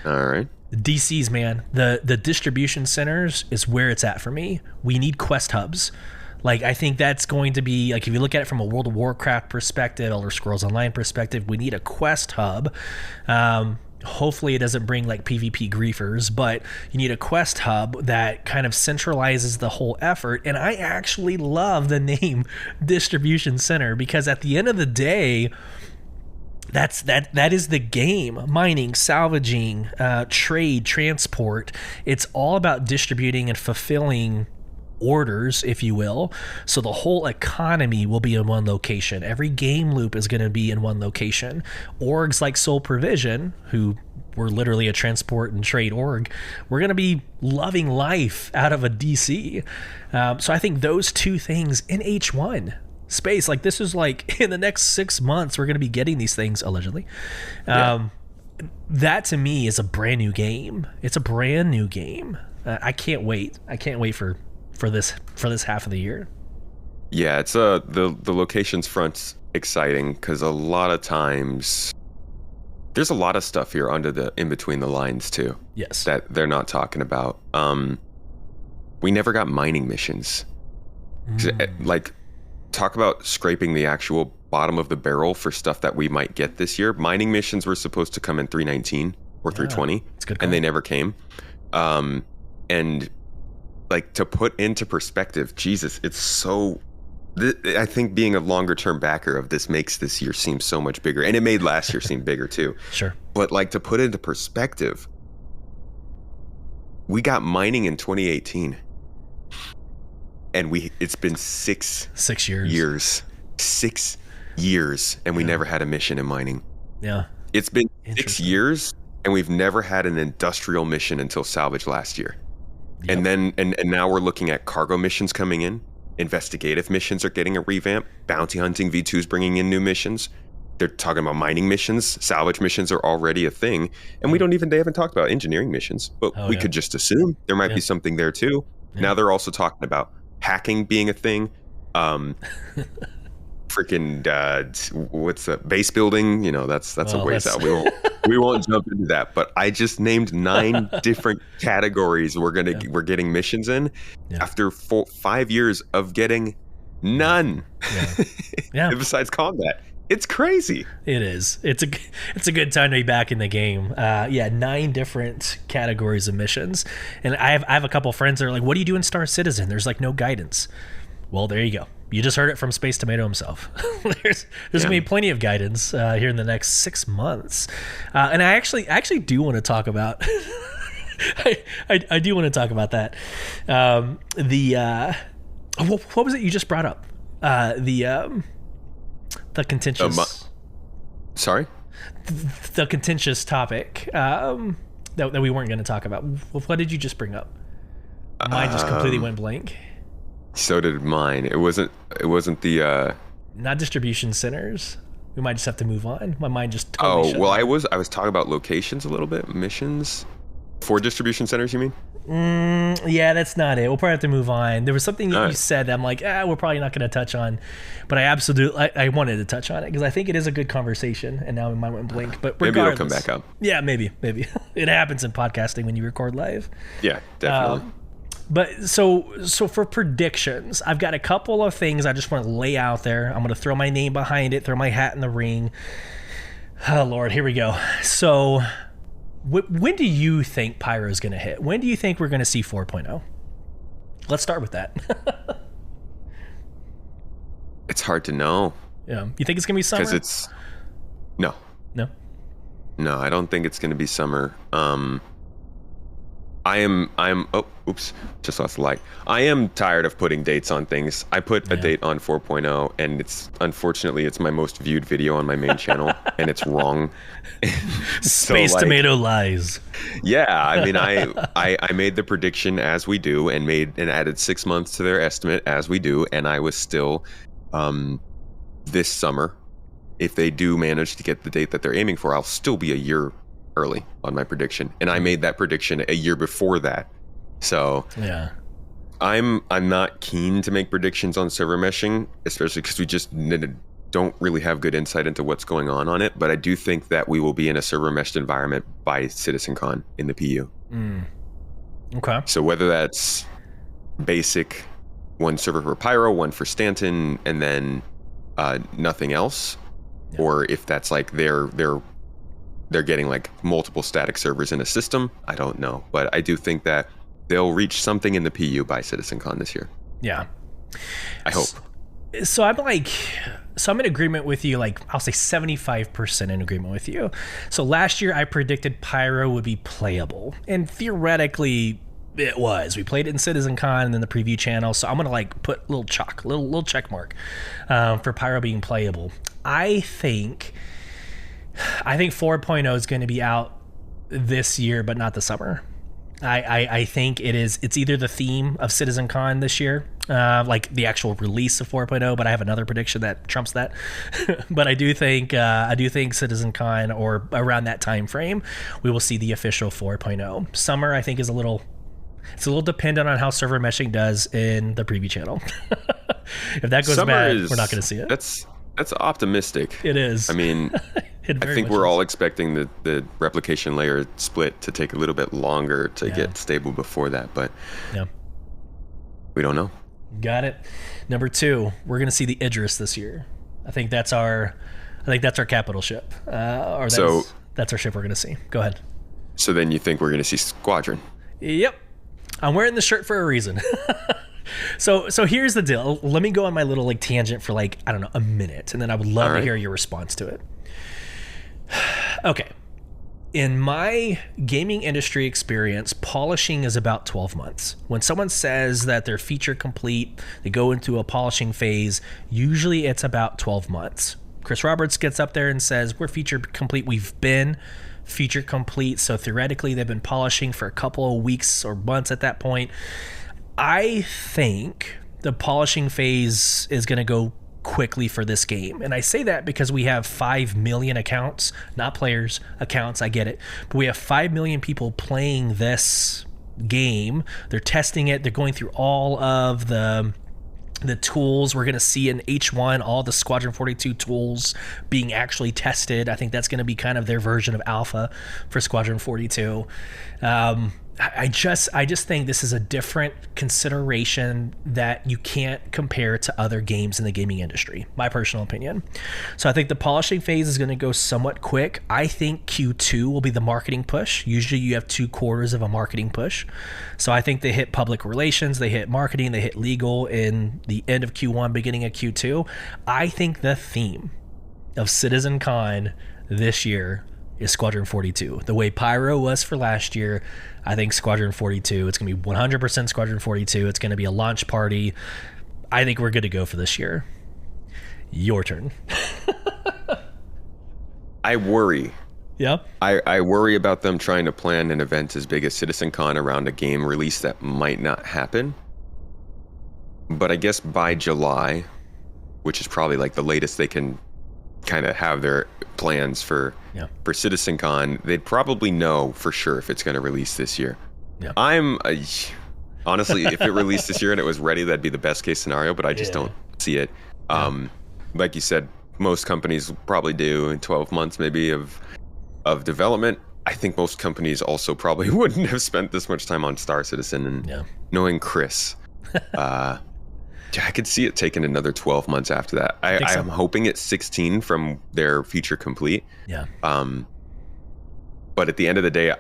All right. The DCs, man, the distribution centers is where it's at for me. We need quest hubs. Like, I think that's going to be, like, if you look at it from a World of Warcraft perspective, Elder Scrolls Online perspective, we need a quest hub. Hopefully it doesn't bring like PvP griefers, but you need a quest hub that kind of centralizes the whole effort. And I actually love the name Distribution Center, because at the end of the day, that is the game. Mining, salvaging, trade, transport. It's all about distributing and fulfilling orders, if you will. So the whole economy will be in one location. Every game loop is going to be in one location. Orgs like Soul Provision, who were literally a transport and trade org, we're going to be loving life out of a DC. So I think those two things in H1 space, like this is like in the next 6 months, we're going to be getting these things allegedly. That to me is a brand new game. It's a brand new game. I can't wait. I can't wait for this half of the year. Yeah, it's the locations front's exciting because a lot of times there's a lot of stuff here in between the lines too. Yes. That they're not talking about. We never got mining missions. Like, talk about scraping the actual bottom of the barrel for stuff that we might get this year. Mining missions were supposed to come in 319 or 320, and they never came. And like, to put into perspective, Jesus, it's so I think being a longer term backer of this makes this year seem so much bigger, and it made last year seem bigger too. Sure. But like, to put it into perspective, we got mining in 2018, and it's been 6 years. 6 years, and we never had a mission in mining. Yeah. It's been 6 years, and we've never had an industrial mission until salvage last year. Yep. And then and now we're looking at cargo missions coming in. Investigative missions are getting a revamp. Bounty hunting V2's bringing in new missions. They're talking about mining missions. Salvage missions are already a thing. And they haven't talked about engineering missions, but we could just assume there might be something there too. Yeah. Now they're also talking about hacking being a thing. What's that? Base building? That's a ways out. We won't jump into that. But I just named 9 different categories we're getting missions in after 5 years of getting none. Yeah. Besides combat. It's crazy. It is. It's a good time to be back in the game. 9 different categories of missions. And I have a couple friends that are like, what do you do in Star Citizen? There's like no guidance. Well, there you go. You just heard it from Space Tomato himself. There's gonna be plenty of guidance here in the next 6 months, and I actually do want to talk about. I do want to talk about that. What was it you just brought up? The contentious. Sorry. The contentious topic that we weren't going to talk about. What did you just bring up? Mine just completely went blank. So did mine. It wasn't the not distribution centers. We might just have to move on. My mind just totally shut I was talking about locations a little bit, missions for distribution centers, you mean? Yeah, that's not it. We'll probably have to move on. There was something that you said that I'm like, we're probably not going to touch on, but I wanted to touch on it because I think it is a good conversation, and now my mind went blank. But maybe it'll come back up. Yeah, maybe it happens in podcasting when you record live. Yeah, definitely. But so for predictions, I've got a couple of things I just want to lay out there. I'm going to throw my name behind it, throw my hat in the ring. Oh, Lord, here we go. So when do you think Pyro is going to hit? When do you think we're going to see 4.0? Let's start with that. It's hard to know. Yeah. You think it's going to be summer? Because No, I don't think it's going to be summer. Just lost the light. I am tired of putting dates on things. I put a date on 4.0, and unfortunately it's my most viewed video on my main channel, and it's wrong. Space Tomato lies. Yeah, I mean, I made the prediction as we do, and added 6 months to their estimate as we do, and I was still this summer, if they do manage to get the date that they're aiming for, I'll still be a year early on my prediction, and I made that prediction a year before that. So yeah, I'm not keen to make predictions on server meshing, especially because we just don't really have good insight into what's going on it. But I do think that we will be in a server meshed environment by CitizenCon in the PU. Okay. So whether that's basic, one server for Pyro, one for Stanton, and then nothing else, or if that's like they're getting like multiple static servers in a system, I don't know. But I do think that they'll reach something in the PU by CitizenCon this year. Yeah. I hope. So I'm in agreement with you, like I'll say 75% in agreement with you. So last year I predicted Pyro would be playable, and theoretically it was. We played it in CitizenCon and then the preview channel. So I'm gonna like put a little check mark for Pyro being playable. I think 4.0 is going to be out this year, but not the summer. I think it's either the theme of CitizenCon this year, like the actual release of 4.0, but I have another prediction that trumps that. But I do think CitizenCon, or around that time frame, we will see the official 4.0. Summer, I think, is a little dependent on how server meshing does in the preview channel. If that goes bad, we're not going to see it. That's optimistic. It is. I mean, I think we're all expecting the replication layer split to take a little bit longer to get stable before that, but we don't know. Got it. Number 2, we're going to see the Idris this year. I think that's our capital ship. That's our ship we're going to see. Go ahead. So then you think we're going to see Squadron? Yep. I'm wearing the shirt for a reason. So here's the deal. Let me go on my little like tangent for like, I don't know, a minute, and then I would love to hear your response to it. Okay. In my gaming industry experience, polishing is about 12 months. When someone says that they're feature complete, they go into a polishing phase, usually it's about 12 months. Chris Roberts gets up there and says, we're feature complete. We've been feature complete. So theoretically, they've been polishing for a couple of weeks or months at that point. I think the polishing phase is going to go quickly for this game. And I say that because we have 5 million accounts, not players, accounts, I get it. But we have 5 million people playing this game. They're testing it. They're going through all of the tools. We're going to see in H1 all the Squadron 42 tools being actually tested. I think that's going to be kind of their version of alpha for Squadron 42. I just think this is a different consideration that you can't compare to other games in the gaming industry, my personal opinion. So I think the polishing phase is going to go somewhat quick. I think Q2 will be the marketing push. Usually you have 2 quarters of a marketing push. So I think they hit public relations, they hit marketing, they hit legal in the end of Q1, beginning of Q2. I think the theme of CitizenCon this year is Squadron 42. The way Pyro was for last year, I think Squadron 42, it's going to be 100% Squadron 42. It's going to be a launch party. I think we're good to go for this year. Your turn. I worry. Yeah? I worry about them trying to plan an event as big as CitizenCon around a game release that might not happen. But I guess by July, which is probably like the latest they can kind of have their plans for CitizenCon, they'd probably know for sure if it's going to release this year. Yeah. Honestly, if it released this year and it was ready, that'd be the best case scenario, but I just don't see it. Like you said, most companies probably do in 12 months maybe of development. I think most companies also probably wouldn't have spent this much time on Star Citizen, and knowing Chris, I could see it taking another 12 months after that. I'm hoping it's 16 from their feature complete. Yeah. But at the end of the day,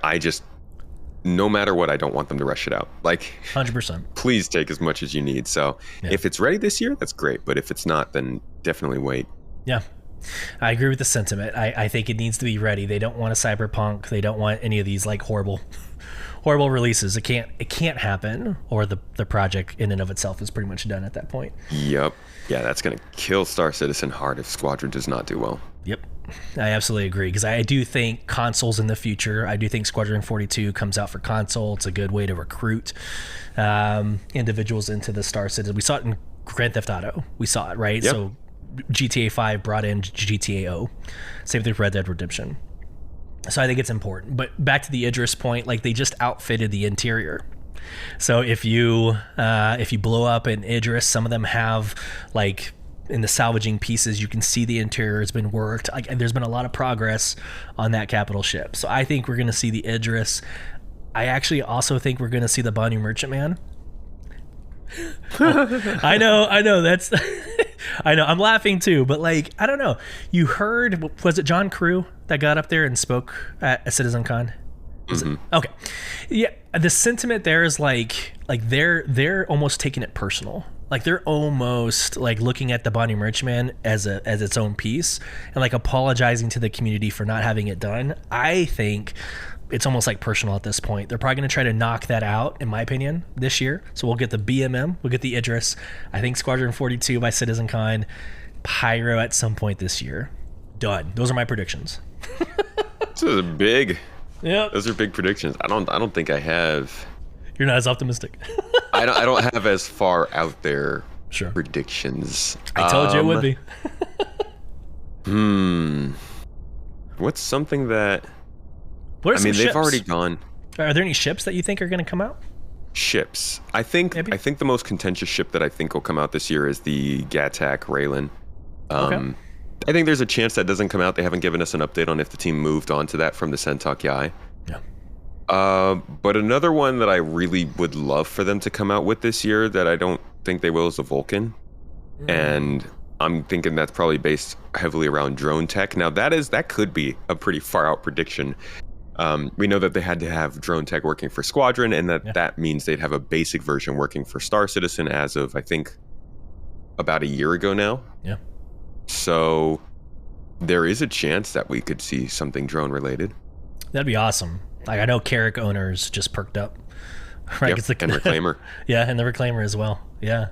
no matter what, I don't want them to rush it out. Like 100%. Please take as much as you need. So if it's ready this year, that's great. But if it's not, then definitely wait. Yeah. I agree with the sentiment. I think it needs to be ready. They don't want a Cyberpunk. They don't want any of these like horrible releases. It can't happen, or the project in and of itself is pretty much done at that point. Yep. Yeah, that's going to kill Star Citizen hard if Squadron does not do well. Yep. I absolutely agree, because I do think consoles in the future. I do think Squadron 42 comes out for console. It's a good way to recruit individuals into the Star Citizen. We saw it in Grand Theft Auto. We saw it, right? Yep. So GTA 5 brought in GTA O. Same thing with Red Dead Redemption. So I think it's important. But back to the Idris point, like they just outfitted the interior. So if you blow up an Idris, some of them have like in the salvaging pieces, you can see the interior has been worked. Like there's been a lot of progress on that capital ship. So I think we're going to see the Idris. I actually also think we're going to see the Bonnie Merchantman. I know that's I know I'm laughing too, but like I don't know, you heard, was it John Crew that got up there and spoke at CitizenCon? Okay, yeah, the sentiment there is like they're almost taking it personal. Like they're almost like looking at the Bonnie Merchantman as its own piece and like apologizing to the community for not having it done. I think it's almost like personal at this point. They're probably going to try to knock that out, in my opinion, this year. So we'll get the BMM, we'll get the Idris. I think Squadron 42 by CitizenCon, Pyro at some point this year. Done. Those are my predictions. Those are big. Yeah. Those are big predictions. I don't think I have. You're not as optimistic. I don't have as far out there predictions. I told you it would be. What's something that? What are some they've ships? already gone. Are there any ships that you think are going to come out? Ships. I think the most contentious ship that I think will come out this year is the Gattac Raylan. Okay. I think there's a chance that doesn't come out. They haven't given us an update on if the team moved on to that from the Centauk Yai. Yeah. But another one that I really would love for them to come out with this year that I don't think they will is the Vulcan. And I'm thinking that's probably based heavily around drone tech. Now that could be a pretty far out prediction. We know that they had to have drone tech working for Squadron, and that means they'd have a basic version working for Star Citizen as of, I think, about a year ago now. Yeah. So there is a chance that we could see something drone related. That'd be awesome. Like, I know Carrick owners just perked up. Right? Yep, and Reclaimer. Yeah, and the Reclaimer as well. Yeah.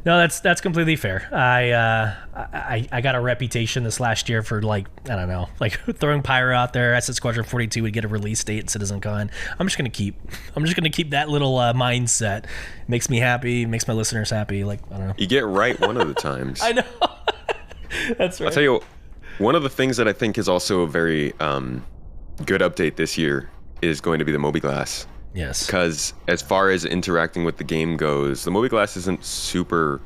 No, that's completely fair. I got a reputation this last year for, like, I don't know, like throwing pyro out there. I said Squadron 42 would get a release date at CitizenCon. I'm just gonna keep that little mindset. Makes me happy, makes my listeners happy. Like, I don't know. You get right one of the times. I know. That's right. I'll tell you, one of the things that I think is also a very good update this year is going to be the Mobi-Glass. Yes. Because as far as interacting with the game goes, the Mobi-Glass isn't super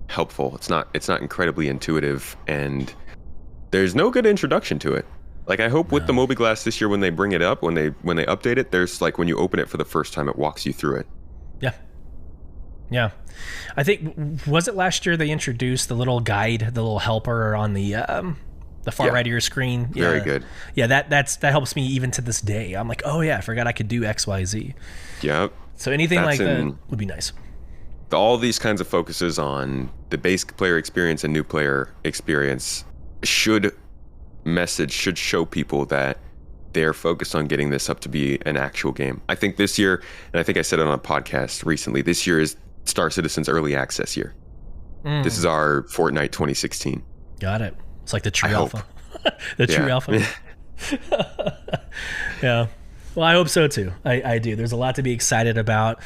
helpful. It's not incredibly intuitive, and there's no good introduction to it. Like, I hope with the Mobi-Glass this year, when they bring it up, when they update it, there's, like, when you open it for the first time, it walks you through it. Yeah. Yeah. I think, was it last year they introduced the little guide, the little helper on the far right of your screen? Yeah. Very good. Yeah, that helps me even to this day. I'm like, oh yeah, I forgot I could do XYZ. Yep. So anything like that would be nice. All these kinds of focuses on the base player experience and new player experience should show people that they're focused on getting this up to be an actual game. I think this year, and I think I said it on a podcast recently, this year is Star Citizen's early access year. This is our Fortnite 2016. Got it. It's like the true alpha. The true alpha. Yeah. Well, I hope so too. I do. There's a lot to be excited about.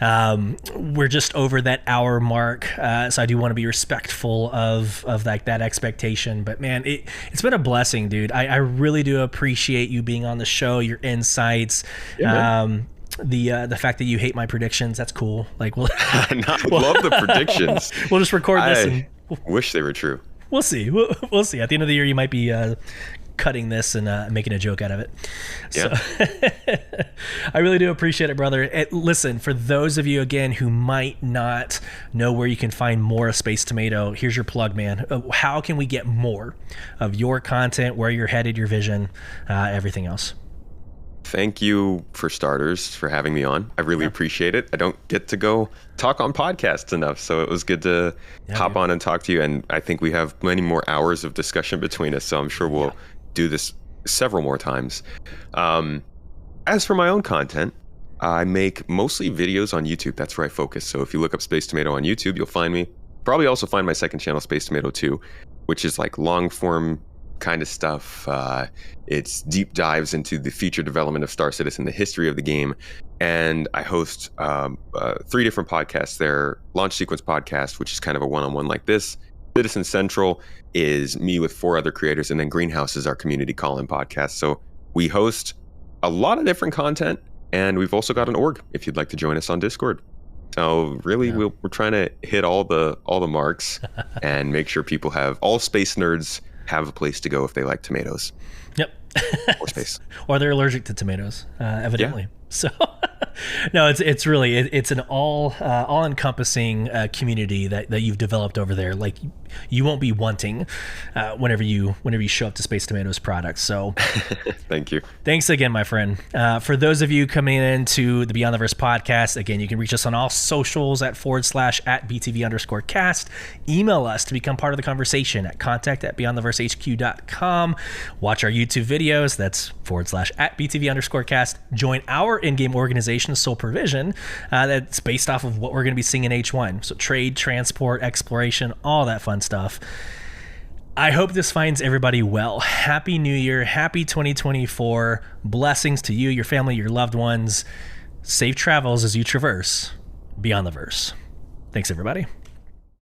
We're just over that hour mark, so I do want to be respectful of like that expectation. But man, it's been a blessing, dude. I really do appreciate you being on the show, your insights. Yeah, the fact that you hate my predictions, that's cool. Like, love the predictions. We'll just record this. And wish they were true. We'll see. We'll see. At the end of the year, you might be cutting this and making a joke out of it. Yeah. So I really do appreciate it, brother. Listen, for those of you, again, who might not know where you can find more of Space Tomato, here's your plug, man. How can we get more of your content, where you're headed, your vision, everything else? Thank you, for starters, for having me on. I really appreciate it. I don't get to go talk on podcasts enough, so it was good to hop on and talk to you. And I think we have many more hours of discussion between us, so I'm sure we'll do this several more times. As for my own content, I make mostly videos on YouTube. That's where I focus. So if you look up Space Tomato on YouTube, you'll find me. Probably also find my second channel, Space Tomato 2, which is like long form kind of stuff. It's deep dives into the future development of Star Citizen, the history of the game, and I host 3 different podcasts there. Launch Sequence Podcast, which is kind of a one-on-one like this. Citizen Central is me with 4 other creators, and then Greenhouse is our community call-in podcast. So we host a lot of different content, and we've also got an org if you'd like to join us on Discord. So really, we're trying to hit all the marks and make sure people have, all space nerds have a place to go if they like tomatoes. Yep. Or space. Or they're allergic to tomatoes, evidently. Yeah. So, no, it's really an all-encompassing community that you've developed over there. Like, you won't be wanting whenever you show up to Space Tomatoes products. So, thank you. Thanks again, my friend. For those of you coming into the Beyond the Verse podcast, again, you can reach us on all socials at /@BTV_cast. Email us to become part of the conversation at contact@beyondtheversehq.com. Watch our YouTube videos. That's /@BTV_cast. Join our in-game organization, Soul Provision, that's based off of what we're going to be seeing in H1. So trade, transport, exploration, all that fun stuff. I hope this finds everybody well. Happy New Year. Happy 2024. Blessings to you, your family, your loved ones. Safe travels as you traverse Beyond the Verse. Thanks, everybody.